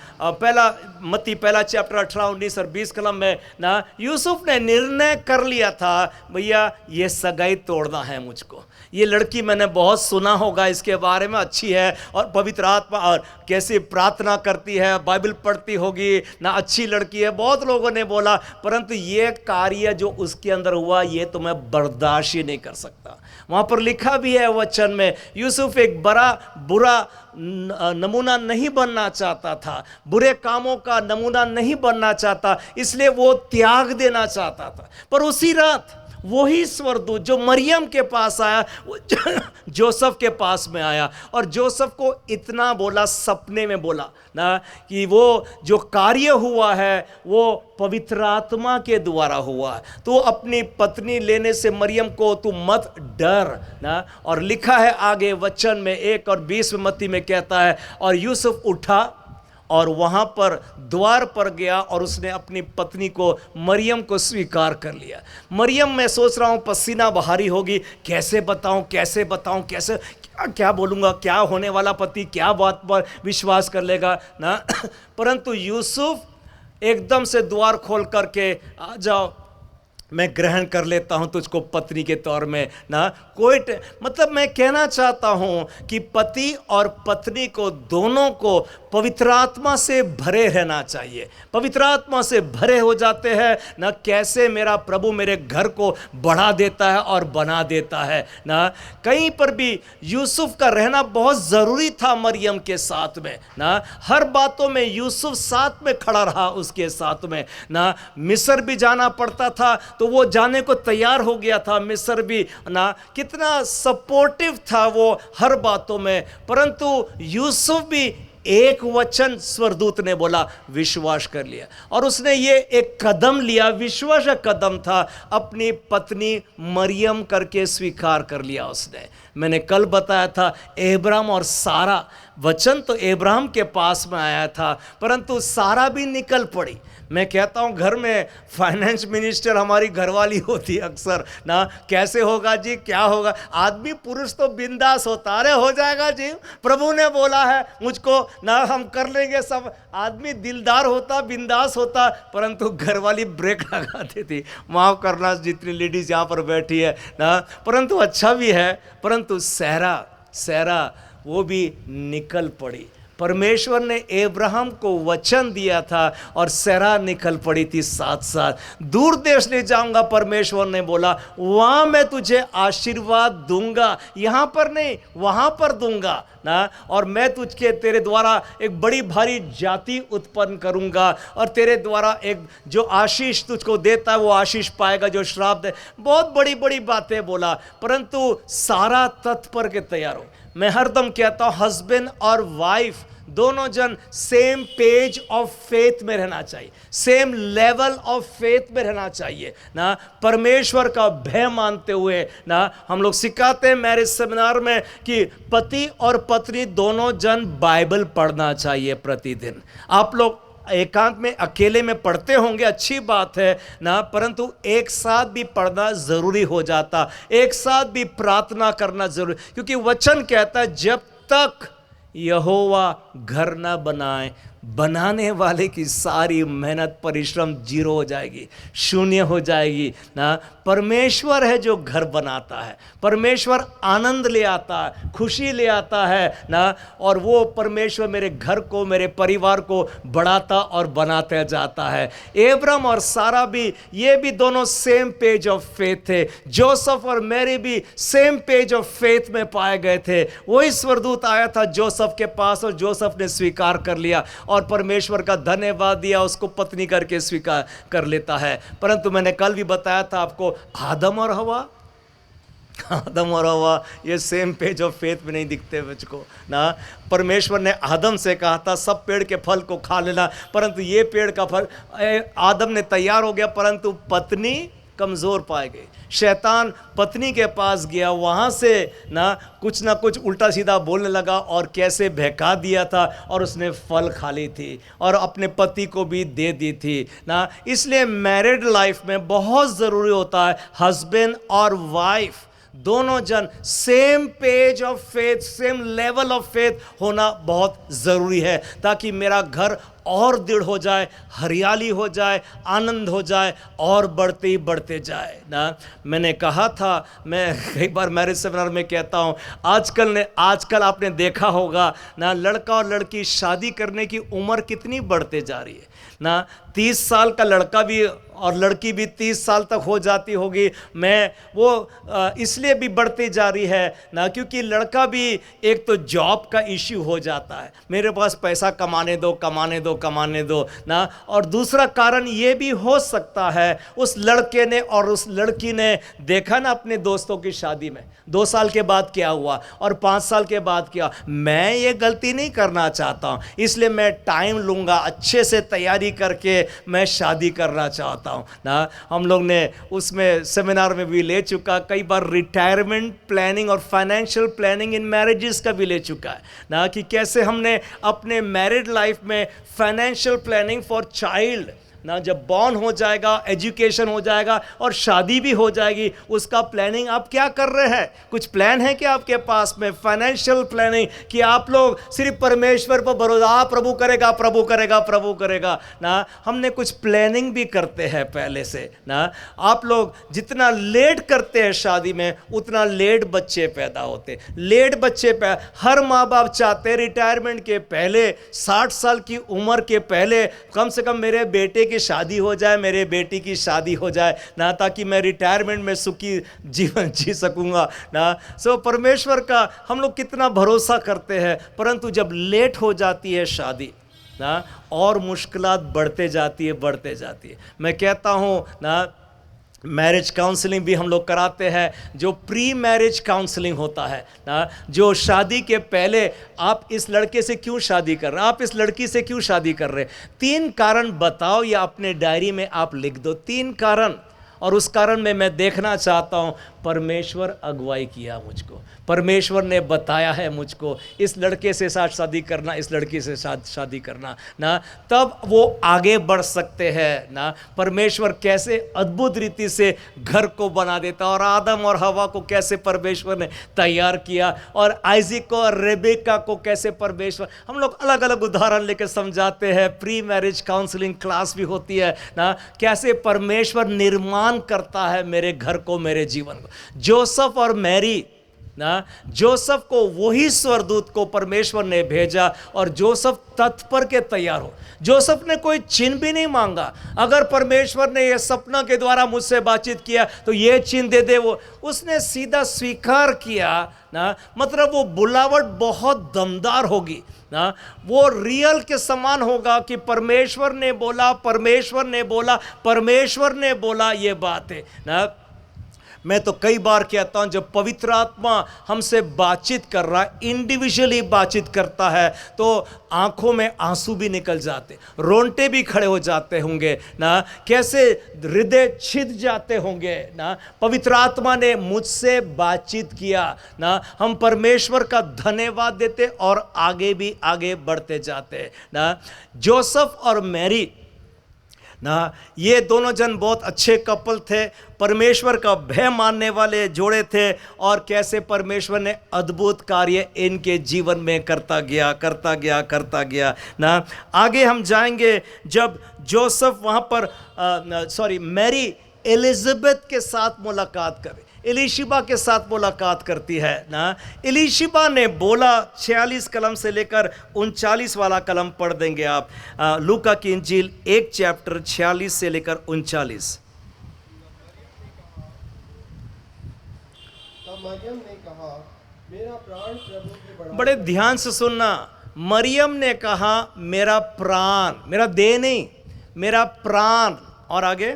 मत्ती पहला चैप्टर 18, 19 और 20 कलम में ना यूसुफ ने निर्णय कर लिया था, भैया ये सगाई तोड़ना है मुझको। ये लड़की मैंने बहुत सुना होगा इसके बारे में, अच्छी है और पवित्र आत्मा और कैसे प्रार्थना करती है, बाइबल पढ़ती होगी ना, अच्छी लड़की है, बहुत लोगों ने बोला, परंतु ये कार्य जो उसके अंदर हुआ ये तो मैं बर्दाश्त ही नहीं कर सकता। वहाँ पर लिखा भी है वचन में, यूसुफ एक बुरा नमूना नहीं बनना चाहता था, बुरे कामों का नमूना नहीं बनना चाहता, इसलिए वो त्याग देना चाहता था। पर उसी रात वही स्वर्गदूत जो मरियम के पास आया वो जोसेफ के पास में आया और जोसेफ को इतना बोला, सपने में बोला ना कि वो जो कार्य हुआ है वो पवित्र आत्मा के द्वारा हुआ। तो अपनी पत्नी लेने से मरियम को तू मत डर ना। और लिखा है आगे वचन में 1 और 20 में मत्ती में कहता है, और यूसुफ उठा और वहाँ पर द्वार पर गया और उसने अपनी पत्नी को मरियम को स्वीकार कर लिया। मरियम, मैं सोच रहा हूँ पसीना बहारी होगी, कैसे बताऊँ कैसे क्या बोलूँगा, क्या होने वाला पति क्या बात पर विश्वास कर लेगा ना। परंतु यूसुफ एकदम से द्वार खोल करके, आ जाओ, मैं ग्रहण कर लेता हूं तुझको पत्नी के तौर में ना। मतलब मैं कहना चाहता हूं कि पति और पत्नी को, दोनों को पवित्र आत्मा से भरे रहना चाहिए। पवित्र आत्मा से भरे हो जाते हैं ना। कैसे मेरा प्रभु मेरे घर को बढ़ा देता है और बना देता है ना। कहीं पर भी यूसुफ का रहना बहुत ज़रूरी था मरियम के साथ में ना। हर बातों में यूसुफ साथ में खड़ा रहा उसके साथ में ना। मिस्र भी जाना पड़ता था तो वो जाने को तैयार हो गया था, मिस्र भी ना। कितना सपोर्टिव था वो हर बातों में। परंतु यूसुफ भी एक वचन स्वर्गदूत ने बोला, विश्वास कर लिया। और उसने ये एक कदम लिया, विश्वास का कदम था, अपनी पत्नी मरियम करके स्वीकार कर लिया उसने। मैंने कल बताया था एब्राम और सारा, वचन तो एब्राम के पास में आया था परंतु सारा भी निकल पड़ी। मैं कहता हूँ घर में फाइनेंस मिनिस्टर हमारी घरवाली होती है अक्सर ना। कैसे होगा जी, क्या होगा। आदमी पुरुष तो बिंदास होता, अरे हो जाएगा जी, प्रभु ने बोला है मुझको ना, हम कर लेंगे सब। आदमी दिलदार होता, बिंदास होता, परंतु घरवाली ब्रेक लगाती थी। माफ़ करना जितनी लेडीज यहाँ पर बैठी है ना। परंतु अच्छा भी है, परंतु सहरा वो भी निकल पड़ी। परमेश्वर ने अब्राहम को वचन दिया था और सहरा निकल पड़ी थी साथ साथ। दूर देश ले जाऊंगा, परमेश्वर ने बोला, वहाँ मैं तुझे आशीर्वाद दूंगा, यहाँ पर नहीं वहाँ पर दूंगा ना। और मैं तुझके, तेरे द्वारा एक बड़ी भारी जाति उत्पन्न करूंगा और तेरे द्वारा एक जो आशीष तुझको देता है वो आशीष पाएगा, जो श्राप दे। बहुत बड़ी बड़ी बातें बोला, परंतु सारा तत्पर के तैयार हो। मैं हरदम कहता हूँ हस्बैंड और वाइफ दोनों जन सेम पेज ऑफ फेथ में रहना चाहिए, सेम लेवल ऑफ फेथ में रहना चाहिए ना। परमेश्वर का भय मानते हुए ना। हम लोग सिखाते हैं मैरिज सेमिनार में कि पति और पत्नी दोनों जन बाइबल पढ़ना चाहिए प्रतिदिन। आप लोग एकांत में अकेले में पढ़ते होंगे, अच्छी बात है ना, परंतु एक साथ भी पढ़ना जरूरी हो जाता, एक साथ भी प्रार्थना करना जरूरी। क्योंकि वचन कहता है जब तक यहोवा घर ना बनाए, बनाने वाले की सारी मेहनत परिश्रम जीरो हो जाएगी, शून्य हो जाएगी ना। परमेश्वर है जो घर बनाता है, परमेश्वर आनंद ले आता है, खुशी ले आता है ना। और वो परमेश्वर मेरे घर को, मेरे परिवार को बढ़ाता और बनाते जाता है। अब्राहम और सारा भी, ये भी दोनों सेम पेज ऑफ फेथ थे। जोसेफ और मैरी भी सेम पेज ऑफ फेथ में पाए गए थे। वही स्वर्गदूत आया था जोसेफ के पास और जोसेफ ने स्वीकार कर लिया और परमेश्वर का धन्यवाद दिया, उसको पत्नी करके स्वीकार कर लेता है। परंतु मैंने कल भी बताया था आपको, आदम और हवा ये सेम पेज ऑफ फेथ में नहीं दिखते मुझको ना। परमेश्वर ने आदम से कहा था सब पेड़ के फल को खा लेना, परंतु ये पेड़ का फल, आदम ने तैयार हो गया परंतु पत्नी कमज़ोर पाए गए। शैतान पत्नी के पास गया, वहाँ से ना कुछ उल्टा सीधा बोलने लगा और कैसे बहका दिया था और उसने फल खा ली थी और अपने पति को भी दे दी थी ना। इसलिए मैरिड लाइफ में बहुत ज़रूरी होता है हस्बैंड और वाइफ दोनों जन same page of faith, same level of faith होना बहुत ज़रूरी है, ताकि मेरा घर और दृढ़ हो जाए, हरियाली हो जाए, आनंद हो जाए और बढ़ते ही बढ़ते जाए ना। मैंने कहा था, मैं कई बार मैरिज सेमिनार में कहता हूँ, आजकल आपने देखा होगा ना, लड़का और लड़की शादी करने की उम्र कितनी बढ़ते जा रही है ना। 30 साल का लड़का भी और लड़की भी 30 साल तक हो जाती होगी। वो इसलिए भी बढ़ती जा रही है ना, क्योंकि लड़का भी एक तो जॉब का इश्यू हो जाता है, मेरे पास पैसा कमाने दो ना। और दूसरा कारण ये भी हो सकता है, उस लड़के ने और उस लड़की ने देखा ना अपने दोस्तों की शादी में 2 साल के बाद क्या हुआ और 5 साल के बाद क्या। मैं ये गलती नहीं करना चाहता हूँ, इसलिए मैं टाइम लूँगा, अच्छे से तैयारी तैयारी करके मैं शादी करना चाहता हूँ ना। हम लोग ने उसमें सेमिनार में भी ले चुका, कई बार रिटायरमेंट प्लानिंग और फाइनेंशियल प्लानिंग इन मैरिजेस का भी ले चुका है ना, कि कैसे हमने अपने मैरिड लाइफ में फाइनेंशियल प्लानिंग फॉर चाइल्ड ना, जब बॉर्न हो जाएगा, एजुकेशन हो जाएगा और शादी भी हो जाएगी, उसका प्लानिंग आप क्या कर रहे हैं? कुछ प्लान है कि आपके पास में फाइनेंशियल प्लानिंग, कि आप लोग सिर्फ परमेश्वर पर भरोसा, प्रभु करेगा प्रभु करेगा प्रभु करेगा ना? हमने कुछ प्लानिंग भी करते हैं पहले से ना। आप लोग जितना लेट करते हैं शादी में, उतना लेट बच्चे पैदा होते, लेट बच्चे हर माँ बाप चाहते हैं रिटायरमेंट के पहले, 60 साल की उम्र के पहले कम से कम मेरे बेटे की शादी हो जाए, मेरे बेटी की शादी हो जाए ना, ताकि मैं रिटायरमेंट में सुखी जीवन जी सकूंगा ना। सो परमेश्वर का हम लोग कितना भरोसा करते हैं, परंतु जब लेट हो जाती है शादी ना, और मुश्किलात बढ़ते जाती है। मैं कहता हूं ना, मैरिज काउंसलिंग भी हम लोग कराते हैं, जो प्री मैरिज काउंसलिंग होता है ना, जो शादी के पहले आप इस लड़के से क्यों शादी कर रहे हैं, आप इस लड़की से क्यों शादी कर रहे हैं, 3 कारण बताओ, या अपने डायरी में आप लिख दो 3 कारण। और उस कारण में मैं देखना चाहता हूँ, परमेश्वर अगुवाई किया मुझको, परमेश्वर ने बताया है मुझको इस लड़के से साथ शादी करना, इस लड़की से साथ शादी करना ना, तब वो आगे बढ़ सकते हैं ना। परमेश्वर कैसे अद्भुत रीति से घर को बना देता, और आदम और हवा को कैसे परमेश्वर ने तैयार किया, और आइज़िक को और रेबेका को कैसे परमेश्वर, हम लोग अलग अलग उदाहरण लेकर समझाते हैं। प्री मैरिज काउंसलिंग क्लास भी होती है ना, कैसे परमेश्वर निर्माण करता है मेरे घर को, मेरे जीवन को। जोसेफ और मैरी ना, जोसेफ को वही स्वर्गदूत को परमेश्वर ने भेजा, और जोसेफ तत्पर के तैयार हो। जोसेफ ने कोई चिन्ह भी नहीं मांगा, अगर परमेश्वर ने यह सपना के द्वारा मुझसे बातचीत किया तो ये चिन्ह दे दे, वो उसने सीधा स्वीकार किया ना। मतलब वो बुलावट बहुत दमदार होगी ना, वो रियल के समान होगा कि परमेश्वर ने बोला, परमेश्वर ने बोला, परमेश्वर ने बोला, ये बात है ना। मैं तो कई बार कहता हूं, जब पवित्र आत्मा हमसे बातचीत कर रहा है, इंडिविजुअली बातचीत करता है, तो आंखों में आंसू भी निकल जाते, रोंगटे भी खड़े हो जाते होंगे ना, कैसे हृदय छिद जाते होंगे ना। पवित्र आत्मा ने मुझसे बातचीत किया ना, हम परमेश्वर का धन्यवाद देते और आगे भी आगे बढ़ते जाते ना। जोसेफ और मैरी ना, ये दोनों जन बहुत अच्छे कपल थे, परमेश्वर का भय मानने वाले जोड़े थे, और कैसे परमेश्वर ने अद्भुत कार्य इनके जीवन में करता गया ना। आगे हम जाएंगे, जब जोसेफ वहाँ पर मैरी एलिजाबेथ के साथ मुलाकात करे, एलीशिबा के साथ मुलाकात करती है ना। एलीशिबा ने बोला, 46 कलम से लेकर 39 वाला कलम पढ़ देंगे आप, लूका की इंजील 1 चैप्टर 46 से लेकर 39। तब मरियम ने कहा, मेरा प्राण प्रभु की बढ़ाई बड़े ध्यान से सुनना, मरियम ने कहा मेरा प्राण, मेरा देह नहीं, मेरा प्राण, और आगे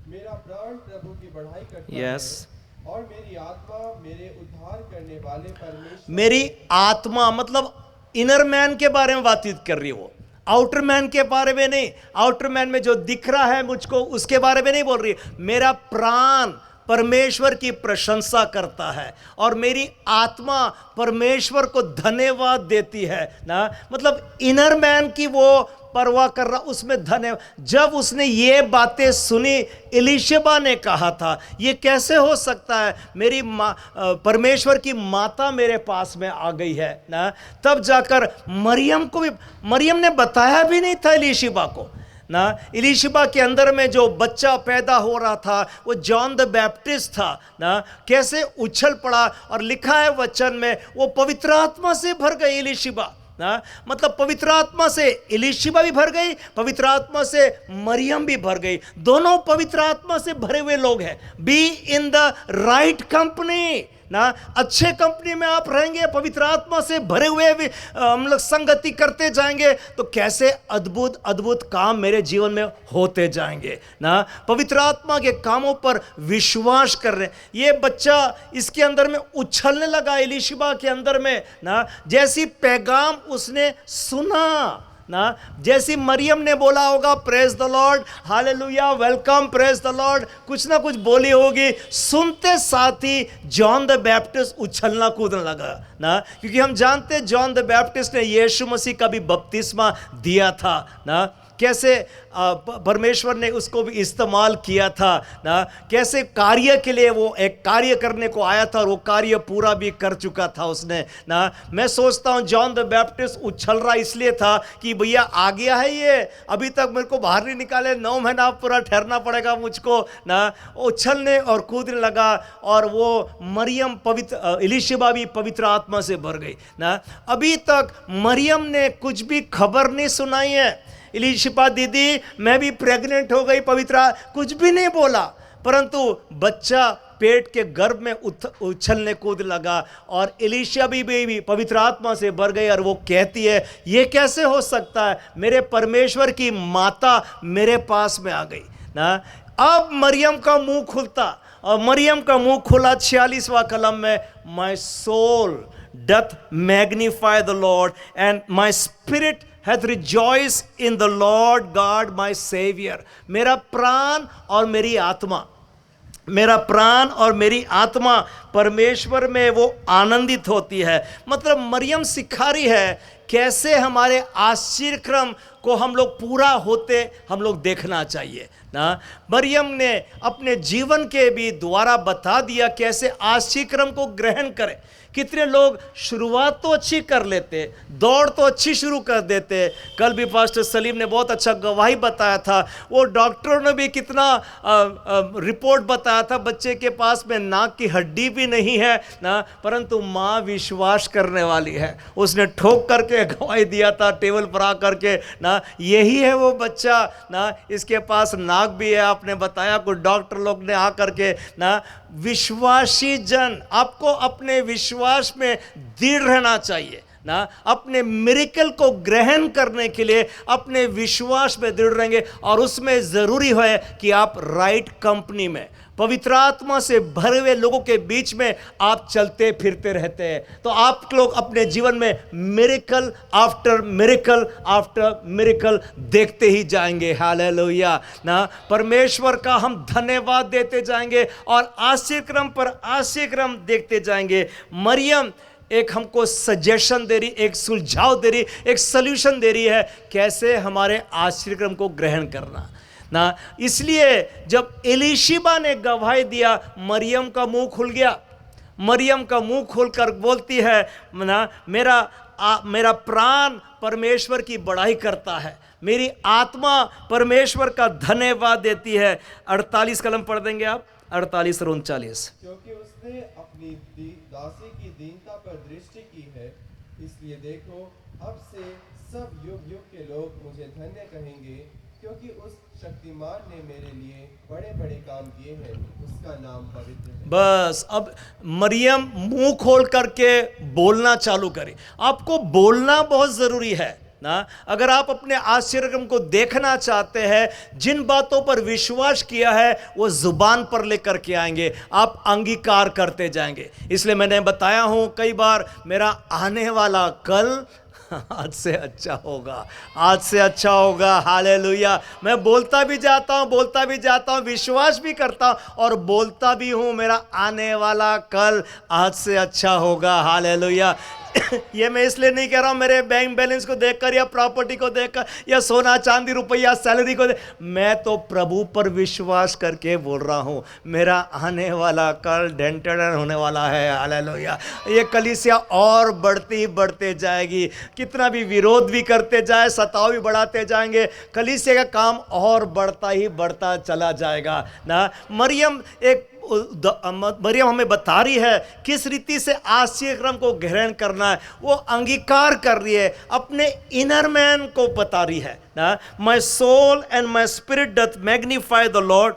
मेरा प्राण प्रभु की बढ़ाई करता यस, है, और मेरी आत्मा मेरे उद्धार करने वाले परमेश्वर, मेरी आत्मा मतलब इनर मैन के बारे में बातचीत कर रही है वो, आउटर मैन के बारे में नहीं। आउटर मैन में जो दिख रहा है मुझको, उसके बारे में नहीं बोल रही है। मेरा प्राण परमेश्वर की प्रशंसा करता है, और मेरी आत्मा परमेश्वर को धन्यवाद देती है ना। मतलब इनर मैन की वो परवाह कर रहा, उसमें धन्यवाद। जब उसने ये बातें सुनी, एलीशिबा ने कहा था, ये कैसे हो सकता है, मेरी माँ परमेश्वर की माता मेरे पास में आ गई है ना। तब जाकर मरियम को भी, मरियम ने बताया भी नहीं था एलीशिबा को ना। एलीशिबा के अंदर में जो बच्चा पैदा हो रहा था, वो जॉन द बैप्टिस्ट था ना। कैसे उछल पड़ा, और लिखा है वचन में, वो पवित्र आत्मा से भर गई एलीशिबा ना। मतलब पवित्र आत्मा से एलीशिबा भी भर गई, पवित्र आत्मा से मरियम भी भर गई, दोनों पवित्र आत्मा से भरे हुए लोग हैं। Be in the right company ना, अच्छे कंपनी में आप रहेंगे, पवित्र आत्मा से भरे हुए हम लोग संगति करते जाएंगे, तो कैसे अद्भुत अद्भुत काम मेरे जीवन में होते जाएंगे ना। पवित्र आत्मा के कामों पर विश्वास कर रहे। ये बच्चा इसके अंदर में उछलने लगा, एलीशिबा के अंदर में ना, जैसी पैगाम उसने सुना ना। जैसी मरियम ने बोला होगा praise the Lord, hallelujah, welcome, praise the Lord, कुछ ना कुछ बोली होगी, सुनते साथ ही जॉन द बैप्टिस्ट उछलना कूदने लगा ना, क्योंकि हम जानते हैं जॉन द बैप्टिस्ट ने यीशु मसीह का भी बपतिस्मा दिया था ना, कैसे परमेश्वर ने उसको भी इस्तेमाल किया था ना, कैसे कार्य के लिए वो एक कार्य करने को आया था और वो कार्य पूरा भी कर चुका था उसने ना। मैं सोचता हूँ जॉन द बैप्टिस्ट उछल रहा इसलिए था कि भैया आ गया है ये, अभी तक मेरे को बाहर नहीं निकाले, 9 महीना पूरा ठहरना पड़ेगा मुझको ना। उछलने और कूदने लगा और वो मरियम पवित्र इलिशिबा भी पवित्र आत्मा से भर गई ना। अभी तक मरियम ने कुछ भी खबर नहीं सुनाई है, इलिशिबा दीदी मैं भी प्रेग्नेंट हो गई, पवित्र कुछ भी नहीं बोला, परंतु बच्चा पेट के गर्भ में उछलने कूद लगा और इलिशिबा भी पवित्र आत्मा से भर गई और वो कहती है ये कैसे हो सकता है, मेरे परमेश्वर की माता मेरे पास में आ गई ना। अब मरियम का मुंह खुलता और मरियम का मुंह खुला 46वां कलम में, my soul doth magnify the lord and my spirit hath rejoiced in the Lord God my Savior। मेरा प्राण और मेरी आत्मा, मेरा प्राण और मेरी आत्मा परमेश्वर में वो आनंदित होती है। मतलब मरियम सिखा रही है कैसे हमारे आश्चर्यक्रम को हम लोग पूरा होते हम लोग देखना चाहिए ना। मरियम ने अपने जीवन के भी द्वारा बता दिया कैसे आश्चर्यक्रम को ग्रहण करें। कितने लोग शुरुआत तो अच्छी कर लेते, दौड़ तो अच्छी शुरू कर देते। कल भी पास्टर सलीम ने बहुत अच्छा गवाही बताया था, वो डॉक्टरों ने भी कितना रिपोर्ट बताया था, बच्चे के पास में नाक की हड्डी भी नहीं है ना, परंतु माँ विश्वास करने वाली है। उसने ठोक करके गवाही दिया था टेबल पर आ करके ना, यही है वो बच्चा ना, इसके पास नाक भी है। आपने बताया कुछ डॉक्टर लोग ने आ करके ना। विश्वासी जन, आपको अपने विश्वास में दृढ़ रहना चाहिए ना। अपने मिरेकल को ग्रहण करने के लिए अपने विश्वास में दृढ़ रहेंगे और उसमें ज़रूरी है कि आप राइट कंपनी में पवित्र आत्मा से भरे हुए लोगों के बीच में आप चलते फिरते रहते हैं, तो आप लोग अपने जीवन में मिरेकल आफ्टर मिरेकल देखते ही जाएंगे। हालेलुया ना। परमेश्वर का हम धन्यवाद देते जाएंगे और आश्चर्यक्रम पर आश्चर्यक्रम देखते जाएंगे। मरियम एक हमको सजेशन दे रही, एक सुझाव दे रही, एक सल्यूशन दे रही है कैसे हमारे आश्चर्यक्रम को ग्रहण करना ना। इसलिए जब इलिशिबा ने गवाही दिया, मरियम का मुंह खुल गया। मरियम का मुंह खोलकर बोलती है ना, मेरा प्राण परमेश्वर की बड़ाई करता है, मेरी आत्मा परमेश्वर का धन्यवाद देती है। 48 कलम पढ़ देंगे आप, 48 और 39। क्योंकि उसने अपनी दासी की दीनता पर दृष्टि की है, इसलिए देखो अब से सब युग युग के लोग मुझे धन्य कहेंगे, क्योंकि उस शक्तिमान ने मेरे लिए बड़े बड़े काम किए हैं, उसका नाम पवित्र है। बस अब मरियम मुंह खोल करके बोलना चालू करे। आपको बोलना बहुत जरूरी है ना। अगर आप अपने आश्चर्यक्रम को देखना चाहते हैं, जिन बातों पर विश्वास किया है वो जुबान पर लेकर के आएंगे, आप अंगीकार करते जाएंगे। इसलिए मैंने बताया हूं कई बार, मेरा आने वाला कल आज से अच्छा होगा, आज से अच्छा होगा। हालेलुया। मैं बोलता भी जाता हूँ, विश्वास भी करता हूँ और बोलता भी हूँ, मेरा आने वाला कल आज से अच्छा होगा। हालेलुया। ये मैं इसलिए नहीं कह रहा हूँ मेरे बैंक बैलेंस को देखकर या प्रॉपर्टी को देखकर या सोना चांदी रुपया सैलरी को मैं तो प्रभु पर विश्वास करके बोल रहा हूँ, मेरा आने वाला कल डेंटन होने वाला है। हालेलुया। ये कलीसिया और बढ़ते जाएगी। कितना भी विरोध भी करते जाए, सताव भी बढ़ाते जाएंगे, कलीसिया का काम और बढ़ता चला जाएगा ना। मरियम हमें बता रही है किस रीति से आश्चर्यक्रम को ग्रहण करना है। वो अंगीकार कर रही है, अपने इनर मैन को बता रही है ना। My soul and my spirit doth magnify the lord,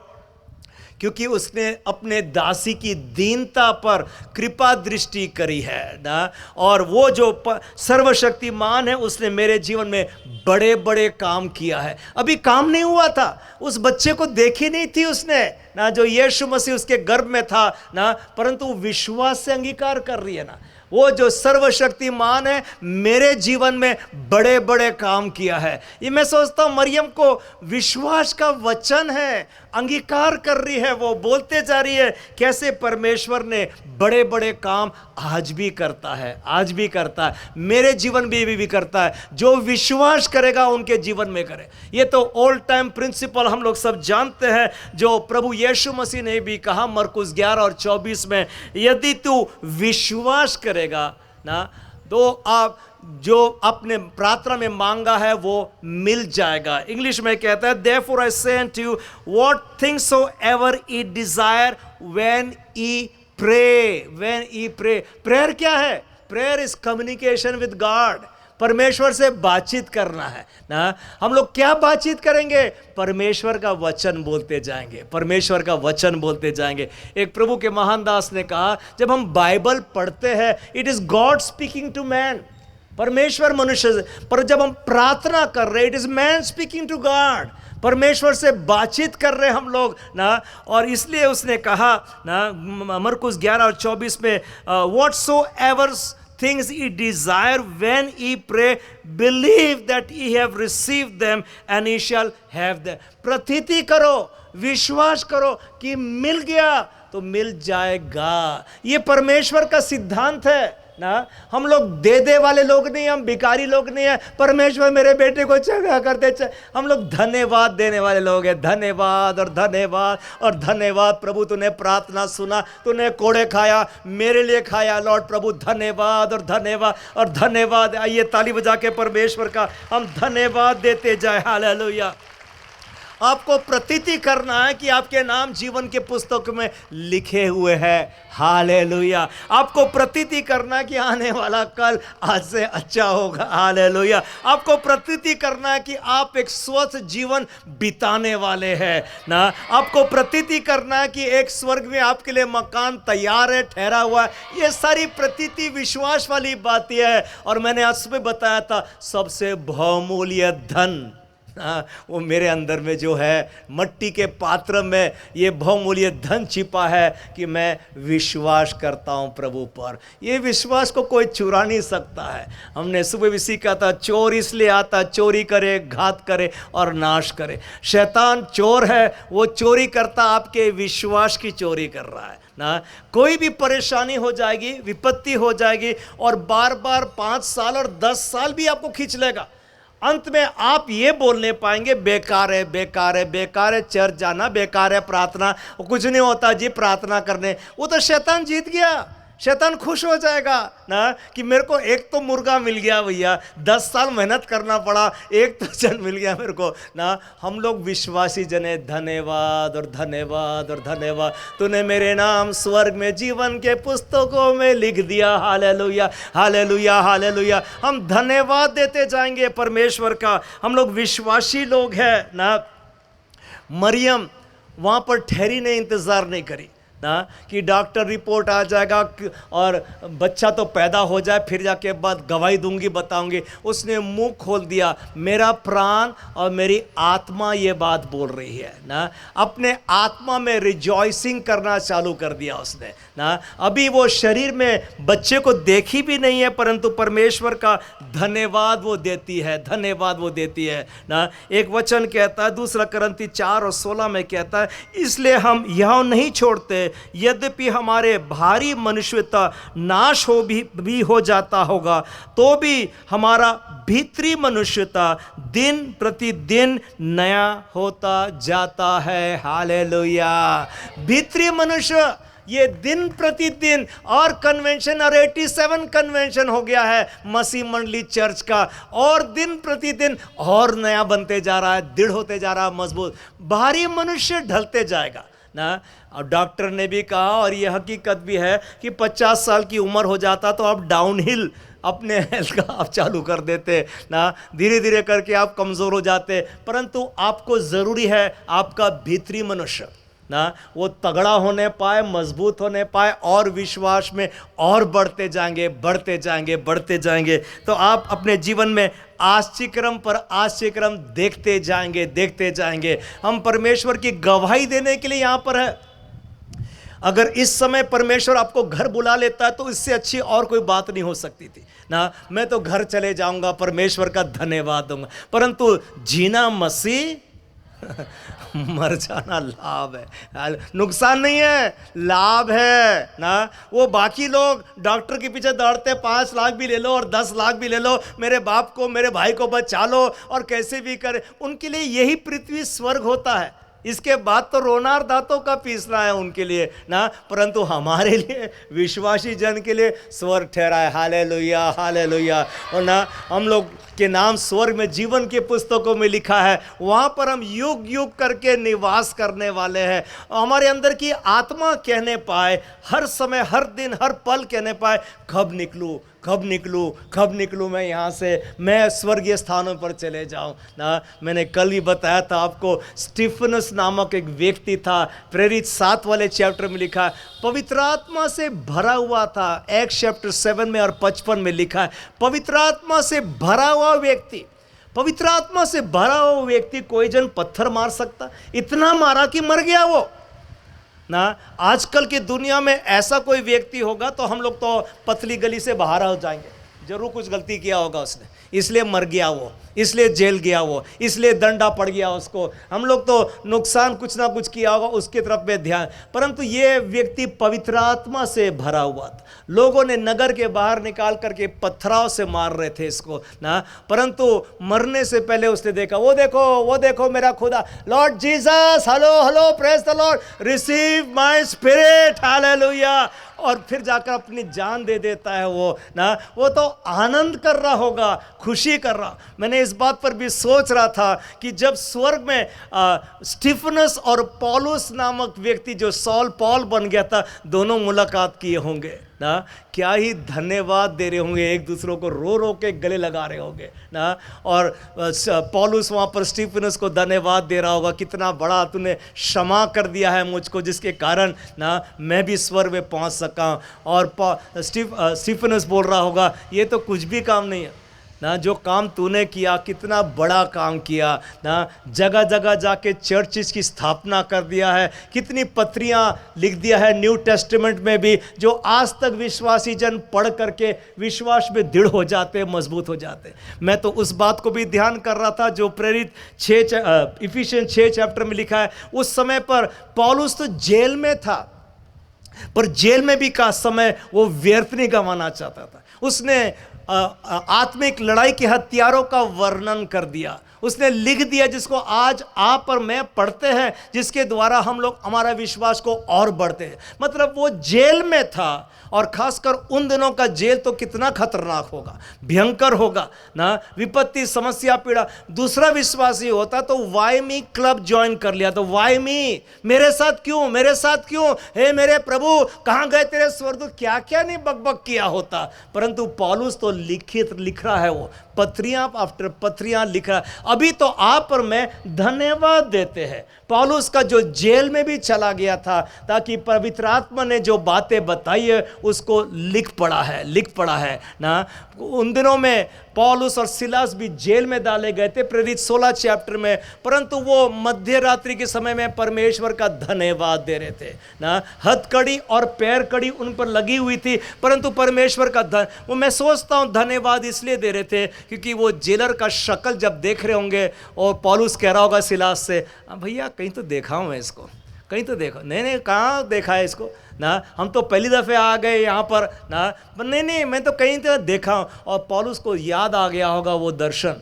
क्योंकि उसने अपने दासी की दीनता पर कृपा दृष्टि करी है ना। और वो जो सर्वशक्तिमान है, उसने मेरे जीवन में बड़े बड़े काम किया है। अभी काम नहीं हुआ था, उस बच्चे को देखी नहीं थी उसने ना, जो यीशु मसीह उसके गर्भ में था ना, परंतु विश्वास से अंगीकार कर रही है ना। वो जो सर्वशक्तिमान है मेरे जीवन में बड़े बड़े काम किया है। ये मैं सोचता हूँ मरियम को विश्वास का वचन है, अंगीकार कर रही है, वो बोलते जा रही है कैसे परमेश्वर ने बड़े बड़े काम आज भी करता है, आज भी करता है, मेरे जीवन में भी करता है। जो विश्वास करेगा उनके जीवन में करे। ये तो ओल्ड टाइम प्रिंसिपल हम लोग सब जानते हैं, जो प्रभु यीशु मसीह ने भी कहा मरकुस 11 और 24 में, यदि तू विश्वास करेगा ना तो आप जो अपने प्रार्थना में मांगा है वो मिल जाएगा। इंग्लिश में कहता है therefore I say unto you what things soever ye desire when ye pray, when ye pray। Prayer क्या है? Prayer is communication with God, परमेश्वर से बातचीत करना है ना। हम लोग क्या बातचीत करेंगे? परमेश्वर का वचन बोलते जाएंगे, परमेश्वर का वचन बोलते जाएंगे। एक प्रभु के महान दास ने कहा, जब हम बाइबल पढ़ते हैं it is God speaking to man, परमेश्वर मनुष्य से, पर जब हम प्रार्थना कर रहे it is man speaking to God, परमेश्वर से बातचीत कर रहे हम लोग ना। और इसलिए उसने कहा ना मरकुस 11 और 24 में, whatsoever things ye desire when ye pray, believe that ye have received them and ye shall have them। प्रतीति करो, विश्वास करो कि मिल गया तो मिल जाएगा। ये परमेश्वर का सिद्धांत है ना। हम लोग दे दे वाले लोग नहीं, हम भिखारी लोग नहीं है। परमेश्वर मेरे बेटे को चंगा कर दे, हम लोग धन्यवाद देने वाले लोग हैं। धन्यवाद और धन्यवाद और धन्यवाद। प्रभु तूने प्रार्थना सुना, तूने कोड़े खाया, मेरे लिए खाया लॉर्ड प्रभु, धन्यवाद और धन्यवाद और धन्यवाद। आइए ताली बजा के परमेश्वर का हम धन्यवाद देते जाए। हालेलुया। आपको प्रतीति करना है कि आपके नाम जीवन के पुस्तक में लिखे हुए हैं। हालेलुया। आपको प्रतीति करना है कि आने वाला कल आज से अच्छा होगा। हालेलुया। आपको प्रतीति करना है कि आप एक स्वस्थ जीवन बिताने वाले हैं ना। आपको प्रतीति करना है कि एक स्वर्ग में आपके लिए मकान तैयार है, ठहरा हुआ है। ये सारी प्रतीति विश्वास वाली बातें है। और मैंने आज सुबह बताया था सबसे बहुमूल्य धन वो मेरे अंदर में जो है, मट्टी के पात्र में ये बहुमूल्य धन छिपा है कि मैं विश्वास करता हूँ प्रभु पर। ये विश्वास को कोई चुरा नहीं सकता है। हमने सुबह भी सीखा था, चोर इसलिए आता चोरी करे, घात करे और नाश करे। शैतान चोर है, वो चोरी करता आपके विश्वास की चोरी कर रहा है ना। कोई भी परेशानी हो जाएगी, विपत्ति हो जाएगी और बार बार 5 साल और 10 साल भी आपको खींच लेगा। अंत में आप ये बोलने पाएंगे बेकार है, बेकार है, बेकार है चर्च जाना, बेकार है प्रार्थना, कुछ नहीं होता जी प्रार्थना करने। वो तो शैतान जीत गया। शैतान खुश हो जाएगा ना कि मेरे को एक तो मुर्गा मिल गया भैया, 10 साल मेहनत करना पड़ा, एक तो जन मिल गया मेरे को ना। हम लोग विश्वासी जने धन्यवाद और धन्यवाद और धन्यवाद, तूने मेरे नाम स्वर्ग में जीवन के पुस्तकों में लिख दिया। Hallelujah, hallelujah, hallelujah. हम धन्यवाद देते जाएंगे परमेश्वर का। हम लोग विश्वासी लोग हैं ना। मरियम वहाँ पर ठहरी नहीं, इंतज़ार नहीं करी ना कि डॉक्टर रिपोर्ट आ जाएगा और बच्चा तो पैदा हो जाए फिर जाके बाद गवाही दूंगी, बताऊंगी। उसने मुंह खोल दिया, मेरा प्राण और मेरी आत्मा ये बात बोल रही है ना। अपने आत्मा में रिजॉइसिंग करना चालू कर दिया उसने ना। अभी वो शरीर में बच्चे को देखी भी नहीं है, परंतु परमेश्वर का धन्यवाद वो देती है, धन्यवाद वो देती है ना। एक वचन कहता है 2 करंती 4 और 16 में कहता है, इसलिए हम यह नहीं छोड़ते यद्यपि हमारे भारी मनुष्यता नाश भी हो जाता होगा, तो भी हमारा भीतरी मनुष्यता दिन प्रतिदिन नया होता जाता है। हालेलुया। भीतरी मनुष्य ये दिन प्रतिदिन, और कन्वेंशन और 87 कन्वेंशन हो गया है मसीह मंडली चर्च का, और दिन प्रतिदिन और नया बनते जा रहा है, दृढ़ होते जा रहा है, मजबूत। बाहरी मनुष्य ढलते जाएगा ना। और डॉक्टर ने भी कहा और यह हकीकत भी है कि 50 साल की उम्र हो जाता तो आप डाउनहिल अपने हेल्थ का आप चालू कर देते ना। धीरे धीरे करके आप कमज़ोर हो जाते। परंतु आपको ज़रूरी है आपका भीतरी मनुष्य ना वो तगड़ा होने पाए, मजबूत होने पाए, और विश्वास में और बढ़ते जाएंगे, बढ़ते जाएंगे, बढ़ते जाएंगे। तो आप अपने जीवन में आश्चर्यक्रम पर आश्चर्यक्रम देखते जाएंगे, देखते जाएंगे। हम परमेश्वर की गवाही देने के लिए यहाँ पर है। अगर इस समय परमेश्वर आपको घर बुला लेता है तो इससे अच्छी और कोई बात नहीं हो सकती थी ना। मैं तो घर चले जाऊंगा, परमेश्वर का धन्यवाद दूंगा, परंतु जीना मसीह मर जाना लाभ है, नुकसान नहीं है, लाभ है ना। वो बाकी लोग डॉक्टर के पीछे दौड़ते, 5 लाख भी ले लो और 10 लाख भी ले लो, मेरे बाप को मेरे भाई को बचा लो और कैसे भी करे, उनके लिए यही पृथ्वी स्वर्ग होता है। इसके बाद तो रोना और दांतों का पीसना है उनके लिए ना, परंतु हमारे लिए विश्वासी जन के लिए स्वर्ग ठहरा है। Hallelujah hallelujah. और ना हम लोग के नाम स्वर्ग में जीवन के पुस्तकों में लिखा है, वहाँ पर हम युग युग करके निवास करने वाले हैं। हमारे अंदर की आत्मा कहने पाए, हर समय हर दिन हर पल कहने पाए, कब निकलूँ कब निकलूँ कब निकलूँ मैं यहाँ से, मैं स्वर्गीय स्थानों पर चले जाऊँ ना। मैंने कल ही बताया था आपको, स्टीफनस नामक एक व्यक्ति था, प्रेरित 7 वाले चैप्टर में लिखा है, पवित्र आत्मा से भरा हुआ था। एक्ट्स चैप्टर 7 में और 55 में लिखा है, पवित्र आत्मा से भरा हुआ व्यक्ति, पवित्र आत्मा से भरा हुआ व्यक्ति कोई जन पत्थर मार सकता, इतना मारा कि मर गया वो ना। आजकल की दुनिया में ऐसा कोई व्यक्ति होगा तो हम लोग तो पतली गली से बाहर हो जाएंगे, जरूर कुछ गलती किया होगा उसने, इसलिए मर गया वो, इसलिए जेल गया वो, इसलिए दंडा पड़ गया उसको, हम लोग तो नुकसान कुछ ना कुछ किया होगा उसके तरफ में ध्यान। परंतु ये व्यक्ति पवित्र आत्मा से भरा हुआ था। लोगों ने नगर के बाहर निकाल करके पत्थराव से मार रहे थे इसको ना, परंतु मरने से पहले उसने देखा, वो देखो मेरा खुदा, Lord Jesus, hello hello, praise the Lord, receive my spirit, hallelujah. और फिर जाकर अपनी जान दे देता है वो ना। वो तो आनंद कर रहा होगा, खुशी कर रहा। मैंने इस बात पर भी सोच रहा था कि जब स्वर्ग में स्टीफनस और पौलुस नामक व्यक्ति जो सॉल पॉल बन गया था, दोनों मुलाकात किए होंगे ना, क्या ही धन्यवाद दे रहे होंगे एक दूसरों को, रो रो के गले लगा रहे होंगे ना। और पौलुस वहाँ पर स्टीफनस को धन्यवाद दे रहा होगा, कितना बड़ा तूने क्षमा कर दिया है मुझको, जिसके कारण ना मैं भी स्वर्ग में पहुँच सका। और स्टीफनस बोल रहा होगा, ये तो कुछ भी काम नहीं है ना, जो काम तूने किया कितना बड़ा काम किया ना, जगह जगह जाके चर्चिस की स्थापना कर दिया है, कितनी पत्रियां लिख दिया है न्यू टेस्टामेंट में भी, जो आज तक विश्वासी जन पढ़ करके विश्वास में दृढ़ हो जाते, मजबूत हो जाते। मैं तो उस बात को भी ध्यान कर रहा था जो प्रेरित इफिसियंस 6 चैप्टर में लिखा है। उस समय पर पौलुस तो जेल में था, पर जेल में भी का समय वो व्यर्थ नहीं गंवाना चाहता था। उसने आत्मिक लड़ाई के हथियारों का वर्णन कर दिया, उसने लिख दिया, जिसको आज आप और मैं पढ़ते हैं, जिसके द्वारा हम लोग हमारा विश्वास को और बढ़ते हैं। मतलब वो जेल में था, और खासकर उन दिनों का जेल तो कितना खतरनाक होगा, भयंकर होगा ना, विपत्ति समस्या पीड़ा। दूसरा विश्वासी होता तो वाई मी क्लब ज्वाइन कर लिया, तो वाई मी, मेरे साथ क्यों, हे मेरे प्रभु कहाँ गए तेरे स्वर्गदूत, क्या क्या नहीं बकबक किया होता। परंतु पौलुस तो लिख रहा है, वो पत्रियां आफ्टर पत्रियां लिख रहा है। अभी तो आप और मैं धन्यवाद देते हैं पौलुस का, जो जेल में भी चला गया था, ताकि पवित्र आत्मा ने जो बातें बताई है उसको लिख पड़ा है ना। उन दिनों में पौलुस और सिलास भी जेल में डाले गए थे, प्रेरित 16 चैप्टर में, परंतु वो मध्य रात्रि के समय में परमेश्वर का धन्यवाद दे रहे थे ना। हथकड़ी और पैर कड़ी उन पर लगी हुई थी, परंतु परमेश्वर का वो मैं सोचता हूँ धन्यवाद इसलिए दे रहे थे क्योंकि वो जेलर का शक्ल जब देख रहे होंगे, और पौलुस कह रहा होगा सिलास से, भैया कहीं तो देखा हूँ मैं इसको, कहीं तो देखो, नहीं कहाँ देखा है इसको ना, हम तो पहली दफ़े आ गए यहाँ पर ना, नहीं मैं तो कहीं तो देखा हूँ। और पौलुस को याद आ गया होगा वो दर्शन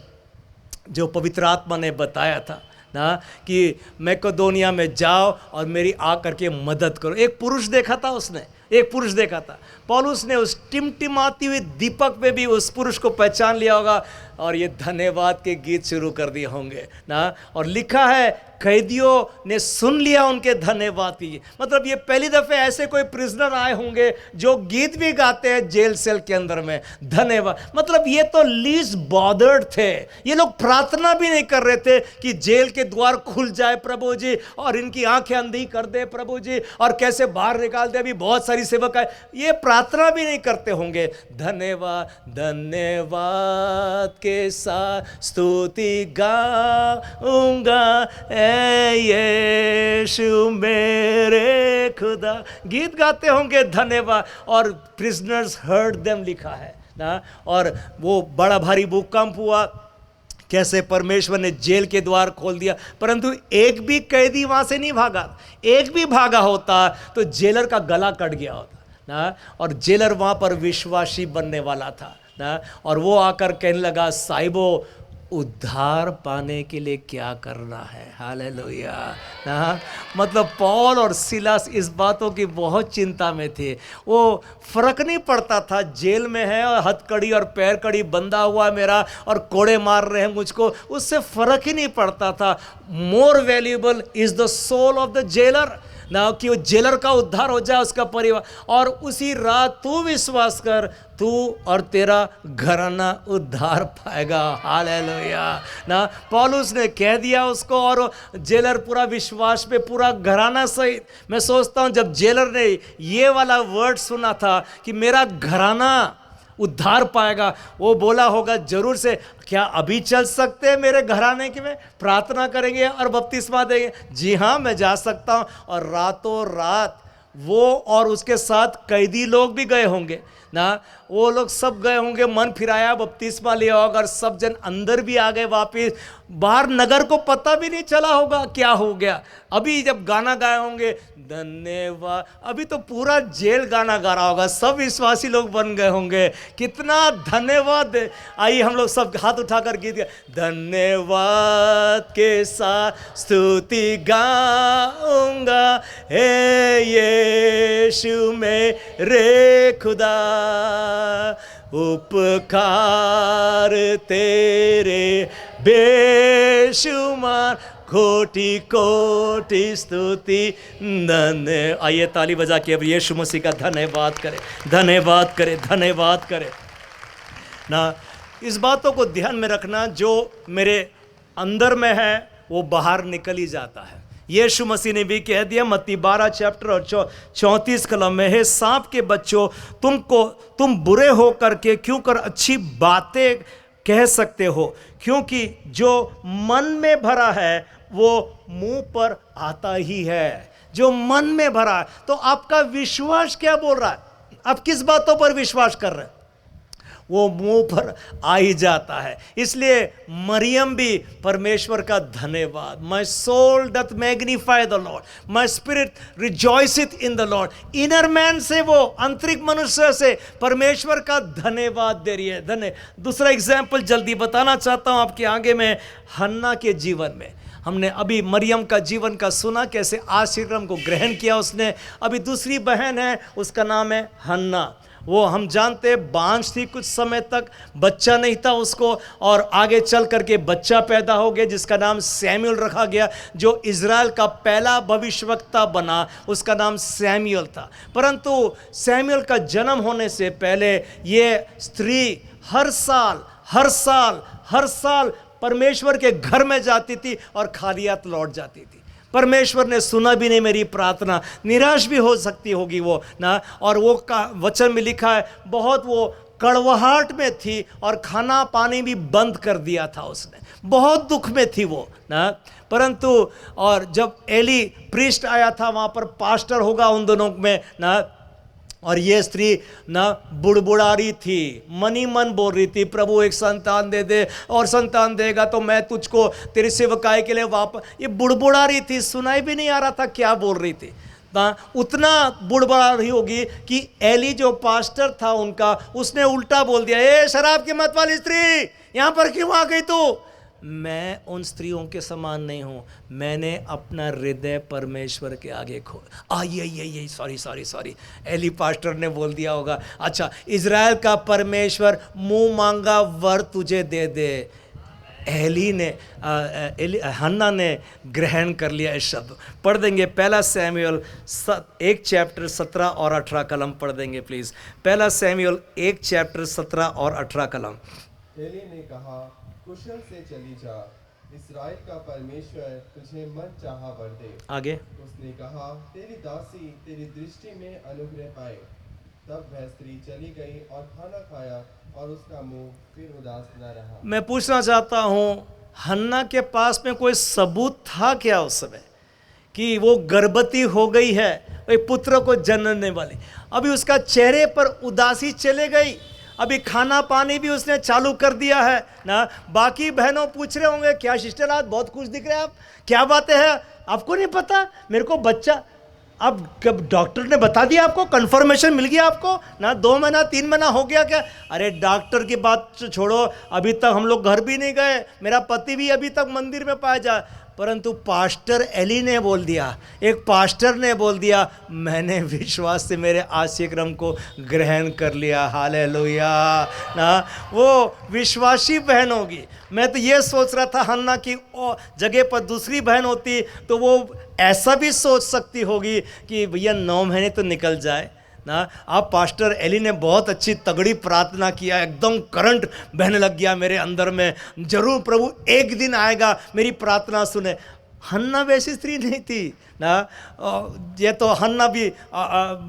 जो पवित्र आत्मा ने बताया था ना, कि मैकेडोनिया में जाओ और मेरी आ करके मदद करो। एक पुरुष देखा था उसने, एक पुरुष देखा था। पौलुस ने उस टिमटिमाती हुई दीपक में भी उस पुरुष को पहचान लिया होगा, और ये धन्यवाद के गीत शुरू कर दिए होंगे ना। और लिखा है कैदियों ने सुन लिया उनके धन्यवाद की। मतलब ये पहली दफ़े ऐसे कोई प्रिजनर आए होंगे जो गीत भी गाते हैं जेल सेल के अंदर में, धन्यवाद। मतलब ये तो लीस्ट बॉदर्ड थे, ये लोग प्रार्थना भी नहीं कर रहे थे कि जेल के द्वार खुल जाए प्रभु जी, और इनकी आंखें अंधी कर दे प्रभु जी, और कैसे बाहर निकाल दे। अभी बहुत सारी भी सेवक आए, ये प्रार्थना भी नहीं करते होंगे, धन्यवाद धन्यवाद के साथ स्तुति गाऊंगा ऐ यीशु मेरे खुदा, गीत गाते होंगे धन्यवाद। और प्रिजनर्स हर्ड देम लिखा है ना, और वो बड़ा भारी भूकंप हुआ, कैसे परमेश्वर ने जेल के द्वार खोल दिया, परंतु एक भी कैदी वहां से नहीं भागा। एक भी भागा होता तो जेलर का गला कट गया होता ना, और जेलर वहां पर विश्वासी बनने वाला था ना, और वो आकर कहने लगा, साहिबो उद्धार पाने के लिए क्या करना है, हालेलुया ना। मतलब पौल और सिलास इस बातों की बहुत चिंता में थे। वो फर्क नहीं पड़ता था, जेल में है और हथकड़ी और पैर कड़ी बंधा हुआ है मेरा, और कोड़े मार रहे हैं मुझको, उससे फर्क ही नहीं पड़ता था। More valuable is the soul of the jailer ना, कि वो जेलर का उद्धार हो जाए, उसका परिवार। और उसी रात तू विश्वास कर, तू और तेरा घराना उद्धार पाएगा, हालेलुया ना। पौलुस ने कह दिया उसको, और जेलर पूरा विश्वास पे, पूरा घराना सहित। मैं सोचता हूँ जब जेलर ने ये वाला वर्ड सुना था कि मेरा घराना उद्धार पाएगा, वो बोला होगा जरूर से, क्या अभी चल सकते हैं मेरे घराने के में, प्रार्थना करेंगे और बपतिस्मा देंगे? जी हाँ, मैं जा सकता हूँ। और रातों रात वो और उसके साथ कैदी लोग भी गए होंगे ना, वो लोग सब गए होंगे, मन फिराया, बपतिस्मा लिया होगा, और सब जन अंदर भी आ गए वापिस। बाहर नगर को पता भी नहीं चला होगा क्या हो गया। अभी जब गाना गाए होंगे धन्यवाद, अभी तो पूरा जेल गाना गा रहा होगा, सब विश्वासी लोग बन गए होंगे, कितना धन्यवाद। आइए हम लोग सब हाथ उठाकर गीत गाए, धन्यवाद के साथ स्तुति गाऊंगा हे यीशु मेरे खुदा, उपकार तेरे बेशुमार, कोटि कोटि स्तुति धन्य। आइए ताली बजा के अब यीशु मसीह का धन्यवाद करें, धन्यवाद करें, धन्यवाद करें ना। इस बातों को ध्यान में रखना, जो मेरे अंदर में है वो बाहर निकल ही जाता है। यीशु मसीह ने भी कह दिया मत्ती 12 चैप्टर और 34 कलम में, हे सांप के बच्चों, तुम बुरे हो करके क्यों कर अच्छी बातें कह सकते हो, क्योंकि जो मन में भरा है वो मुंह पर आता ही है। जो मन में भरा है, तो आपका विश्वास क्या बोल रहा है, आप किस बातों पर विश्वास कर रहे हैं, वो मुंह पर आ ही जाता है। इसलिए मरियम भी परमेश्वर का धन्यवाद, my soul doth magnify the Lord, my spirit rejoiceth in the Lord. Inner man से, वो आंतरिक मनुष्य से परमेश्वर का धन्यवाद दे रही है। धन्य। दूसरा एग्जाम्पल जल्दी बताना चाहता हूं आपके आगे में, हन्ना के जीवन में। हमने अभी मरियम का जीवन का सुना, कैसे आशीर्वाद को ग्रहण किया उसने। अभी दूसरी बहन है, उसका नाम है हन्ना। वो हम जानते हैं बांझ थी कुछ समय तक, बच्चा नहीं था उसको, और आगे चल करके बच्चा पैदा हो गया जिसका नाम सैमुअल रखा गया, जो इज़राइल का पहला भविष्यवक्ता बना, उसका नाम सैमुअल था। परंतु सैमुअल का जन्म होने से पहले ये स्त्री हर साल परमेश्वर के घर में जाती थी और खाली हाथ लौट जाती थी। परमेश्वर ने सुना भी नहीं मेरी प्रार्थना, निराश भी हो सकती होगी वो ना। और वो का वचन में लिखा है, बहुत वो कड़वाहट में थी और खाना पानी भी बंद कर दिया था उसने, बहुत दुख में थी वो ना। परंतु और जब एली प्रीस्ट आया था, वहाँ पर पास्टर होगा उन दोनों में ना, और ये स्त्री ना बुड़बुड़ा रही थी, मनी मन बोल रही थी, प्रभु एक संतान दे दे, और संतान देगा तो मैं तुझको तेरी सेवकाई के लिए वापस। ये बुड़बुड़ा रही थी, सुनाई भी नहीं आ रहा था क्या बोल रही थी ना। उतना बुड़बुड़ा रही होगी कि एली जो पास्टर था उनका, उसने उल्टा बोल दिया, ए शराब की मत वाली स्त्री, यहाँ पर क्यों आ गई तू? मैं उन स्त्रियों के समान नहीं हूँ, मैंने अपना हृदय परमेश्वर के आगे खोल। ये सॉरी एली पास्टर ने बोल दिया होगा, अच्छा इज़राइल का परमेश्वर मुंह मांगा वर तुझे दे दे। हन्ना ने ग्रहण कर लिया इस शब्द। पढ़ देंगे पहला सैमुएल 1 चैप्टर 17 और 18 कलम पढ़ देंगे प्लीज़। पहला सैमुएल 1 चैप्टर 17 और 18 कलम। एली ने कहा, कुशल से चली जा, इस्राएल का परमेश्वर तुझे मन चाहा वर दे। आगे उसने कहा, तेरी दासी तेरी दृष्टि में अनुग्रह पाए। तब वह स्त्री चली गई और खाना खाया और उसका मुंह फिर उदास न रहा। मैं पूछना चाहता हूं, हन्ना के पास में कोई सबूत था क्या उस समय कि वो गर्भवती हो गई है, एक पुत्र को जन्मने वाली? अभी उसका चेहरे पर उदासी चले गई, अभी खाना पानी भी उसने चालू कर दिया है ना। बाकी बहनों पूछ रहे होंगे, क्या सिस्टर आज बहुत खुश दिख रहे हैं आप, क्या बातें हैं, आपको नहीं पता मेरे को बच्चा? अब कब डॉक्टर ने बता दिया आपको, कंफर्मेशन मिल गया आपको ना, 2 महीना 3 महीना हो गया क्या? अरे डॉक्टर की बात छोड़ो, अभी तक हम लोग घर भी नहीं गए, मेरा पति भी अभी तक मंदिर में पाया जा, परंतु पास्टर एली ने बोल दिया, एक पास्टर ने बोल दिया, मैंने विश्वास से मेरे आश्रयक्रम को ग्रहण कर लिया। हालेलुया ना, वो विश्वासी बहन होगी। मैं तो ये सोच रहा था हन्ना की जगह पर दूसरी बहन होती तो वो ऐसा भी सोच सकती होगी कि भैया 9 महीने तो निकल जाए ना। आप पास्टर एली ने बहुत अच्छी तगड़ी प्रार्थना किया, एकदम करंट बहने लग गया मेरे अंदर में, जरूर प्रभु एक दिन आएगा मेरी प्रार्थना सुने। हन्ना वैसी स्त्री नहीं थी ना। ये तो हन्ना भी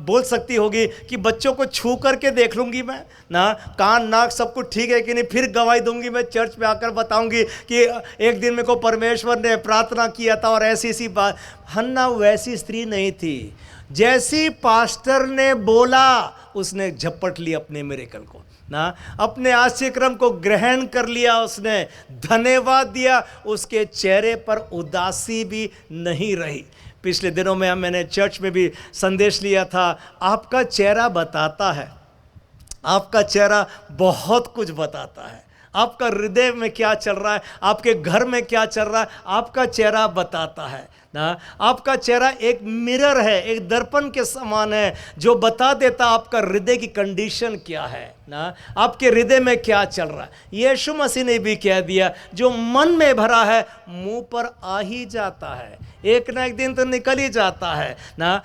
बोल सकती होगी कि बच्चों को छू करके देख लूँगी मैं ना, कान नाक सब कुछ ठीक है कि नहीं, फिर गवाही दूंगी मैं, चर्च में आकर बताऊंगी कि एक दिन मेरे को परमेश्वर ने प्रार्थना किया था और ऐसी ऐसी बात। हन्ना वैसी स्त्री नहीं थी। जैसी पास्टर ने बोला उसने झपट लिया अपने मिरेकल को ना, अपने आश्रयक्रम को ग्रहण कर लिया, उसने धन्यवाद दिया, उसके चेहरे पर उदासी भी नहीं रही। पिछले दिनों में मैंने चर्च में भी संदेश लिया था, आपका चेहरा बताता है, आपका चेहरा बहुत कुछ बताता है, आपका हृदय में क्या चल रहा है, आपके घर में क्या चल रहा है, आपका चेहरा बताता है ना। आपका चेहरा एक मिरर है, एक दर्पण के समान है, जो बता देता आपका हृदय की कंडीशन क्या है ना, आपके हृदय में क्या चल रहा है। यीशु मसीह ने भी कह दिया, जो मन में भरा है मुंह पर आ ही जाता है, एक ना एक दिन तो निकल ही जाता है ना।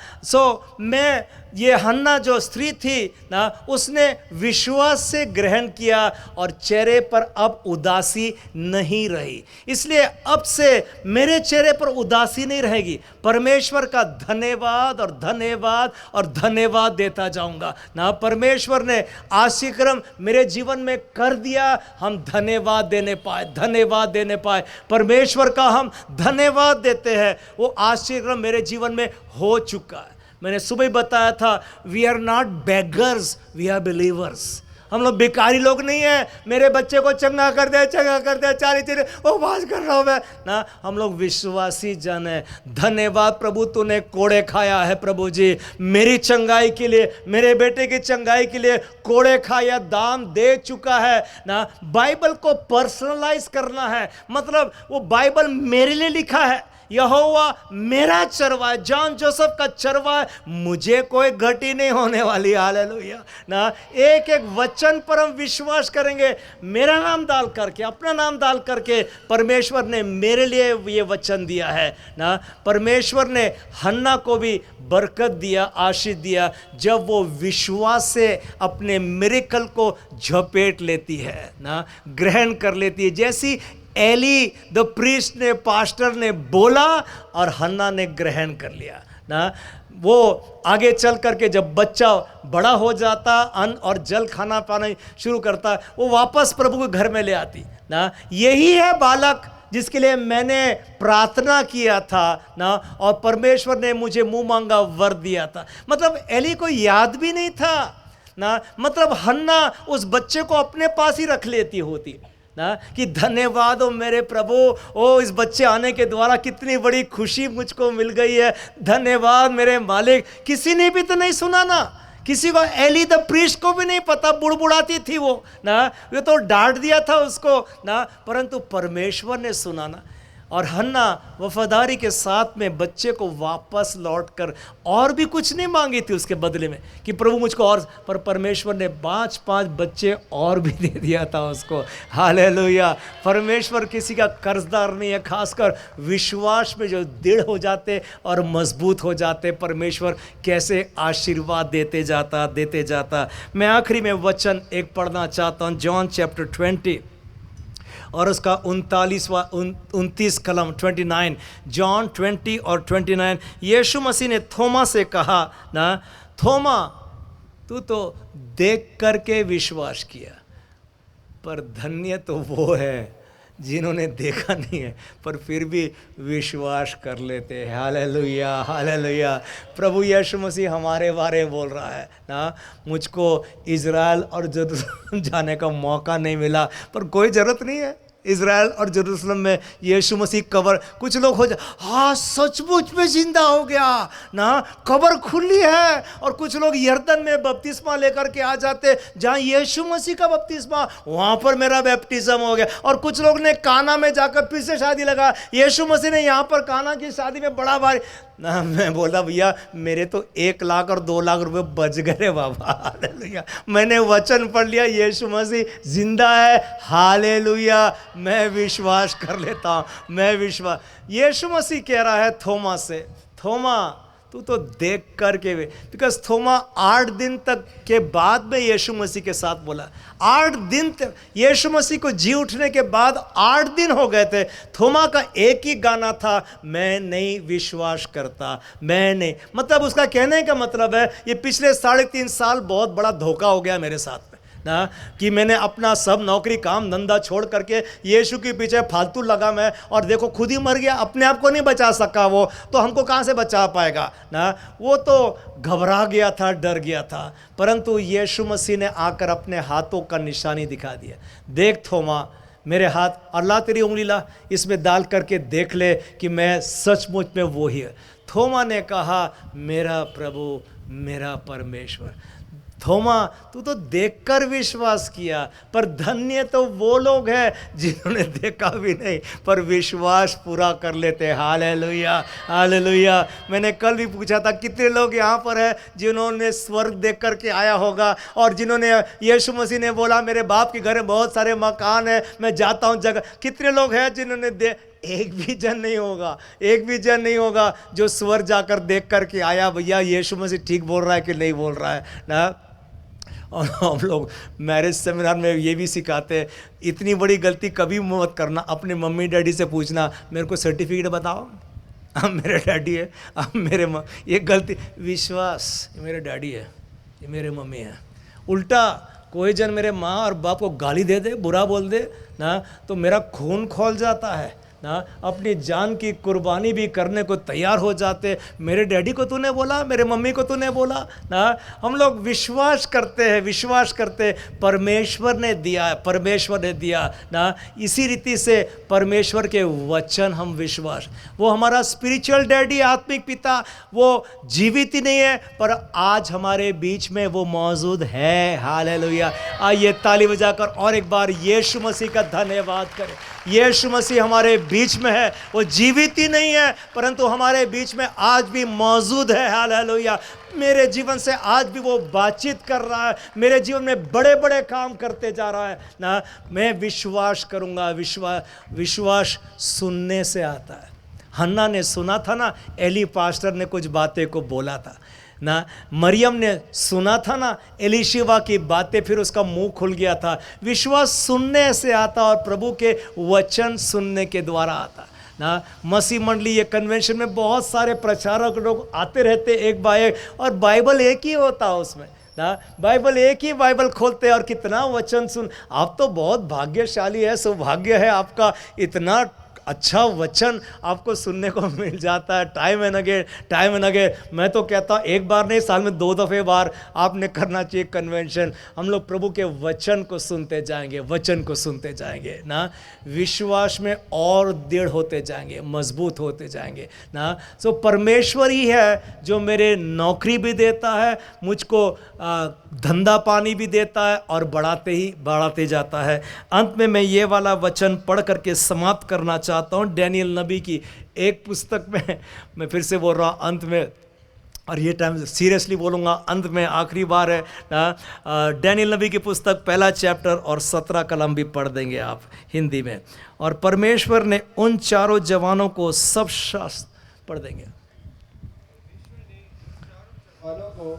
मैं ये हन्ना जो स्त्री थी ना, उसने विश्वास से ग्रहण किया और चेहरे पर अब उदासी नहीं रही। इसलिए अब से मेरे चेहरे पर उदासी नहीं रहेगी, परमेश्वर का धन्यवाद और धन्यवाद और धन्यवाद देता जाऊंगा ना। परमेश्वर ने आश्रयक्रम मेरे जीवन में कर दिया, हम धन्यवाद देने पाए, धन्यवाद देने पाए, परमेश्वर का हम धन्यवाद देते हैं। वो आश्रयक्रम मेरे जीवन में हो चुका है। मैंने सुबह ही बताया था, we are not beggars, we are believers. हम लोग बेकारी लोग नहीं हैं, मेरे बच्चे को चंगा कर दे, चंगा कर दे, चारी चीज़ें वो बात कर रहा हूँ मैं ना। हम लोग विश्वासी जन हैं। धन्यवाद प्रभु, तूने कोड़े खाया है प्रभु जी, मेरी चंगाई के लिए, मेरे बेटे की चंगाई के लिए कोड़े खाया, दाम दे चुका है ना। बाइबल को पर्सनलाइज करना है, मतलब वो बाइबल मेरे लिए लिखा है, यहोवा मेरा चरवा है, जॉन जोसेफ का चरवा है, मुझे कोई घटी नहीं होने वाली। हालेलुया ना। एक एक वचन पर हम विश्वास करेंगे, मेरा नाम डाल करके, अपना नाम डाल करके, परमेश्वर ने मेरे लिए ये वचन दिया है ना। परमेश्वर ने हन्ना को भी बरकत दिया, आशीष दिया, जब वो विश्वास से अपने मिरेकल को झपेट लेती है ना, ग्रहण कर लेती है। जैसी एली द प्रीस्ट ने, पास्टर ने बोला और हन्ना ने ग्रहण कर लिया ना। वो आगे चल करके जब बच्चा बड़ा हो जाता, अन्न और जल खाना पाना शुरू करता, वो वापस प्रभु के घर में ले आती ना। यही है बालक जिसके लिए मैंने प्रार्थना किया था ना, और परमेश्वर ने मुझे मुंह मांगा वर दिया था। मतलब एली को याद भी नहीं था ना, मतलब हन्ना उस बच्चे को अपने पास ही रख लेती होती ना, कि धन्यवाद हो मेरे प्रभु, ओ इस बच्चे आने के द्वारा कितनी बड़ी खुशी मुझको मिल गई है, धन्यवाद मेरे मालिक। किसी ने भी तो नहीं सुना ना, किसी को, एली द प्रीस्ट को भी नहीं पता, बुड़बुड़ाती थी वो ना, ये तो डांट दिया था उसको ना, परंतु परमेश्वर ने सुना ना। और हन्ना वफादारी के साथ में बच्चे को वापस लौटकर, और भी कुछ नहीं मांगी थी उसके बदले में कि प्रभु मुझको और, पर परमेश्वर ने 5 बच्चे और भी दे दिया था उसको। हालेलुया। परमेश्वर किसी का कर्जदार नहीं है, खासकर विश्वास में जो दृढ़ हो जाते और मजबूत हो जाते, परमेश्वर कैसे आशीर्वाद देते जाता। मैं आखिरी में वचन एक पढ़ना चाहता हूँ, जॉन चैप्टर 20 और उसका 29 कलम 29, जॉन 20 और 29, यीशु मसीह ने थोमा से कहा ना, थोमा तू तो देख करके विश्वास किया, पर धन्य तो वो है जिन्होंने देखा नहीं है पर फिर भी विश्वास कर लेते हैं। Hallelujah, hallelujah. प्रभु यीशु मसीह हमारे बारे में बोल रहा है ना, मुझको इज़राइल और यरूशलेम जाने का मौका नहीं मिला, पर कोई ज़रूरत नहीं है। इज़राइल और यरूशलेम में यीशु मसीह कब्र, कुछ लोग हो जाए हाँ सचमुच में जिंदा हो गया ना, कब्र खुली है, और कुछ लोग यरदन में बपतिस्मा लेकर के आ जाते जहाँ यीशु मसीह का बपतिस्मा, वहाँ पर मेरा बैप्टिज्म हो गया। और कुछ लोग ने काना में जाकर फिर से शादी लगा, यीशु मसीह ने यहाँ पर काना की शादी में बड़ा भारी ना, मैं बोला भैया मेरे तो 1 लाख और 2 लाख रुपए बच गए बाबा। हालेलुया, मैंने वचन पढ़ लिया, यीशु मसीह जिंदा है। हालेलुया, मैं विश्वास कर लेता हूँ, मैं विश्वास। यीशु मसीह कह रहा है थोमा से, थोमा तू तो देख करके, बिकॉज थोमा 8 दिन तक के बाद में यीशु मसीह के साथ बोला, 8 दिन तक यीशु मसीह को जी उठने के बाद 8 दिन हो गए थे। थोमा का एक ही गाना था, मैं नहीं विश्वास करता, मैं नहीं। मतलब उसका कहने का मतलब है ये पिछले 3.5 साल बहुत बड़ा धोखा हो गया मेरे साथ में ना, कि मैंने अपना सब नौकरी काम धंधा छोड़ करके यीशु के पीछे फालतू लगा मैं, और देखो खुद ही मर गया, अपने आप को नहीं बचा सका वो, तो हमको कहाँ से बचा पाएगा ना। वो तो घबरा गया था, डर गया था, परंतु यीशु मसीह ने आकर अपने हाथों का निशानी दिखा दिया। देख थोमा, मेरे हाथ, अल्लाह तेरी उंगली ला, इसमें डाल करके देख ले कि मैं सचमुच में वो ही है। थोमा ने कहा मेरा प्रभु, मेरा परमेश्वर। थोमा तू तो देखकर विश्वास किया, पर धन्य तो वो लोग हैं जिन्होंने देखा भी नहीं पर विश्वास पूरा कर लेते हैं। Hallelujah, hallelujah. मैंने कल भी पूछा था कितने लोग यहाँ पर हैं जिन्होंने स्वर्ग देख करके आया होगा, और जिन्होंने, यीशु मसीह ने बोला मेरे बाप के घर में बहुत सारे मकान हैं, मैं जाता हूँ जगह। कितने लोग हैं जिन्होंने एक भी जन नहीं होगा, एक भी जन नहीं होगा जो स्वर्ग जाकर देख करके आया भैया यीशु मसीह ठीक बोल रहा है कि नहीं बोल रहा है ना। और हम लोग मैरिज सेमिनार में ये भी सिखाते हैं, इतनी बड़ी गलती कभी मत करना, अपने मम्मी डैडी से पूछना मेरे को सर्टिफिकेट बताओ, अब मेरे डैडी है, अब मेरे ये गलती, विश्वास ये मेरे डैडी है, ये मेरे मम्मी है। उल्टा कोई जन मेरे माँ और बाप को गाली दे दे, बुरा बोल दे ना, तो मेरा खून खौल जाता है ना, अपनी जान की कुर्बानी भी करने को तैयार हो जाते। मेरे डैडी को तूने बोला, मेरे मम्मी को तूने बोला ना। हम लोग विश्वास करते हैं, विश्वास करते, परमेश्वर ने दिया है, परमेश्वर ने दिया ना। इसी रीति से परमेश्वर के वचन हम विश्वास, वो हमारा स्पिरिचुअल डैडी, आत्मिक पिता, वो जीवित ही नहीं है पर आज हमारे बीच में वो मौजूद है। हालेलुया। आइए ताली बजाकर और एक बार यीशु मसीह का धन्यवाद करें। यीशु मसीह हमारे बीच में है, वो जीवित ही नहीं है परंतु हमारे बीच में आज भी मौजूद है। हालेलुया। मेरे जीवन से आज भी वो बातचीत कर रहा है, मेरे जीवन में बड़े बड़े काम करते जा रहा है ना। मैं विश्वास करूंगा। विश्वास सुनने से आता है। हन्ना ने सुना था ना, एली पास्टर ने कुछ बातें को बोला था ना, मरियम ने सुना था ना एलीशिबा की बातें, फिर उसका मुंह खुल गया था। विश्वास सुनने से आता और प्रभु के वचन सुनने के द्वारा आता ना। मसीह मंडली ये कन्वेंशन में बहुत सारे प्रचारक लोग आते रहते एक बाय एक, और बाइबल एक ही होता है उसमें ना, बाइबल एक ही बाइबल खोलते हैं और कितना वचन सुन। आप तो बहुत भाग्यशाली है, सौभाग्य है आपका, इतना अच्छा वचन आपको सुनने को मिल जाता है टाइम एंड अगेन। मैं तो कहता हूँ एक बार नहीं, साल में 2 दफ़े बार आपने करना चाहिए कन्वेंशन। हम लोग प्रभु के वचन को सुनते जाएंगे, वचन को सुनते जाएंगे ना, विश्वास में और दृढ़ होते जाएंगे, मजबूत होते जाएंगे ना। सो परमेश्वर ही है जो मेरे नौकरी भी देता है, मुझको धंधा पानी भी देता है और बढ़ाते जाता है। अंत में मैं ये वाला वचन पढ़ करके समाप्त करना चाहता हूँ। डैनियल नबी की एक पुस्तक में, मैं फिर से बोल रहा हूँ अंत में, और ये टाइम सीरियसली बोलूँगा, अंत में आखिरी बार है ना। डैनियल नबी की पुस्तक 1 चैप्टर और 17 कलम भी पढ़ देंगे आप हिंदी में। और परमेश्वर ने उन चारों जवानों को सब शास्त्र पढ़ देंगे, जवानों को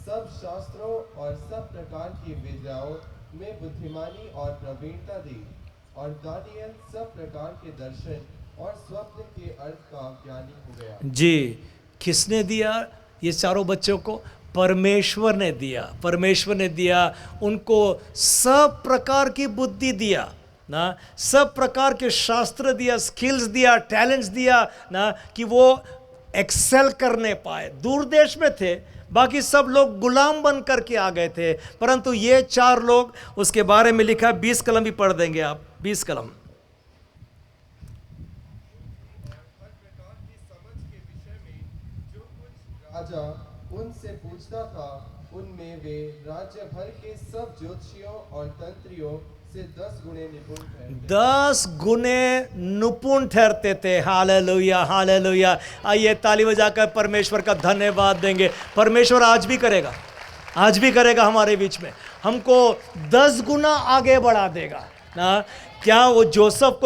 सब शास्त्रों और सब प्रकार की विद्याओं में बुद्धिमानी और प्रवीणता दी। और दानियल सब प्रकार के दर्शन और स्वप्न के अर्थ का ज्ञानी हो गया। जी, किसने दिया ये चारों बच्चों को? परमेश्वर ने दिया। परमेश्वर ने दिया उनको, सब प्रकार की बुद्धि दिया ना, सब प्रकार के शास्त्र दिया, स्किल्स दिया, टैलेंट्स दिया ना, कि वो एक्सेल करने पाए। दूर देश में थे, बाकी सब लोग गुलाम बन करके आ गए थे, परंतु ये 4 लोग, उसके बारे में लिखा, 20 कलम भी पढ़ देंगे आप, 20 कलम। हर प्रकार की समझ के विषय में जो कुछ राजा उनसे पूछता था, उनमें वे राज्य भर के सब ज्योतिषियों और तंत्रियों से 10 गुणे निपुण थे। 10 गुने निपुण ठहरते थे। Hallelujah, hallelujah. आइए ताली बजाकर परमेश्वर का धन्यवाद देंगे। परमेश्वर आज भी करेगा, आज भी करेगा हमारे बीच में, हमको 10 गुना आगे बढ़ा देगा ना। क्या वो जोसेफ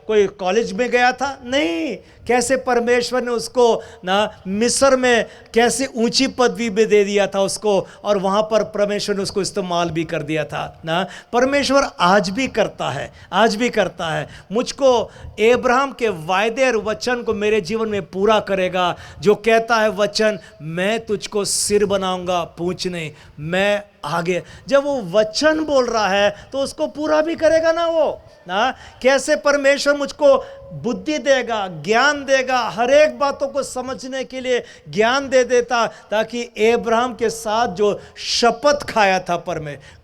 कोई कॉलेज में गया था? नहीं। कैसे परमेश्वर ने उसको ना मिस्र में कैसे ऊंची पदवी भी दे दिया था उसको, और वहाँ पर परमेश्वर ने उसको इस्तेमाल भी कर दिया था ना। परमेश्वर आज भी करता है, आज भी करता है। मुझको अब्राहम के वायदे और वचन को मेरे जीवन में पूरा करेगा, जो कहता है वचन, मैं तुझको सिर बनाऊंगा, पूंछ नहीं। मैं आगे, जब वो वचन बोल रहा है तो उसको पूरा भी करेगा ना वो ना। कैसे परमेश्वर मुझको बुद्धि देगा, ज्ञान देगा, हर एक बातों को समझने के लिए ज्ञान दे देता, ताकि अब्राहम के साथ जो शपथ खाया था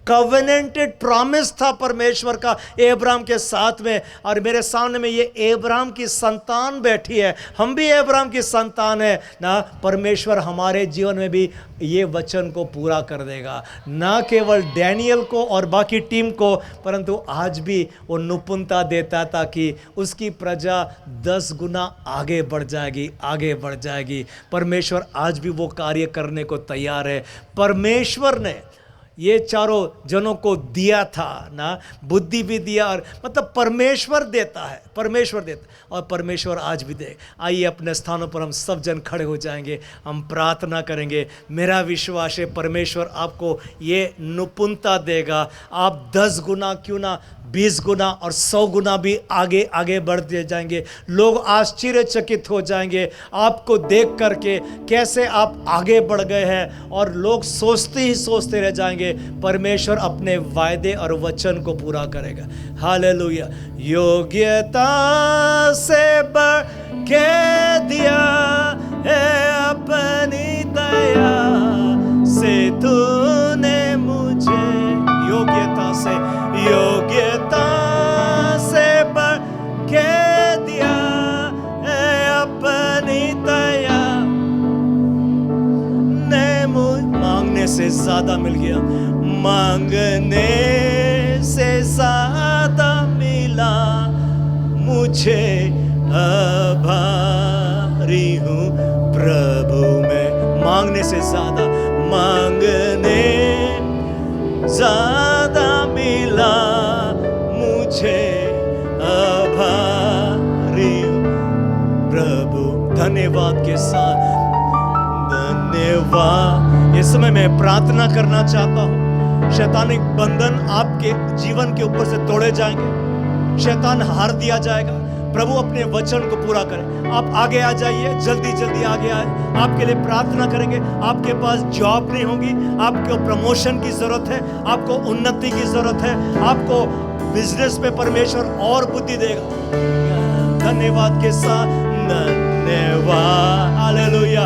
कवेनेंटेड प्रॉमिस था परमेश्वर का अब्राहम के साथ में, और मेरे सामने में ये अब्राहम की संतान बैठी है, हम भी अब्राहम की संतान है ना। परमेश्वर हमारे जीवन में भी ये वचन को पूरा कर देगा, ना केवल डैनियल को और बाकी टीम को, परंतु आज भी वो निपुणता देता ताकि उसकी प्रजा 10 गुना आगे बढ़ जाएगी, आगे बढ़ जाएगी। परमेश्वर आज भी वो कार्य करने को तैयार है। परमेश्वर ने ये चारों जनों को दिया था ना, बुद्धि भी दिया, और मतलब परमेश्वर देता है, परमेश्वर देता है, और परमेश्वर आज भी दे। आइए अपने स्थानों पर हम सब जन खड़े हो जाएंगे, हम प्रार्थना करेंगे। मेरा विश्वास है परमेश्वर आपको ये निपुणता देगा। आप 10 गुना क्यों ना 20 गुना और 100 गुना भी आगे आगे बढ़ते जाएंगे। लोग आश्चर्यचकित हो जाएंगे आपको देख करके, कैसे आप आगे बढ़ गए हैं, और लोग सोचते ही सोचते रह जाएंगे। परमेश्वर अपने वायदे और वचन को पूरा करेगा। हालेलुया। योग्यता से बढ़ के दिया है अपनी दया से तूने मुझे, योग्यता से बढ़ के दिया है अपनी दया ने मांगने से ज्यादा मिल गया, मांगने से ज्यादा मिला, मुझे आभारी हूँ प्रभु में। मांगने से ज्यादा, मांगने ज्यादा मिला, मुझे आभारी हूँ प्रभु। धन्यवाद के साथ धन्यवाद। इस समय मैं प्रार्थना करना चाहता हूँ, शैतानिक बंधन आपके जीवन के ऊपर से तोड़े जाएंगे, शैतान हार दिया जाएगा। प्रभु अपने वचन को पूरा करे। आप आगे आ जाइए, जल्दी जल्दी आगे आए, आपके लिए प्रार्थना करेंगे। आपके पास जॉब नहीं होगी, आपको प्रमोशन की जरूरत है, आपको उन्नति की जरूरत है, आपको बिजनेस में परमेश्वर और बुद्धि देगा। धन्यवाद के साथ धन्यवाद। हालेलुया।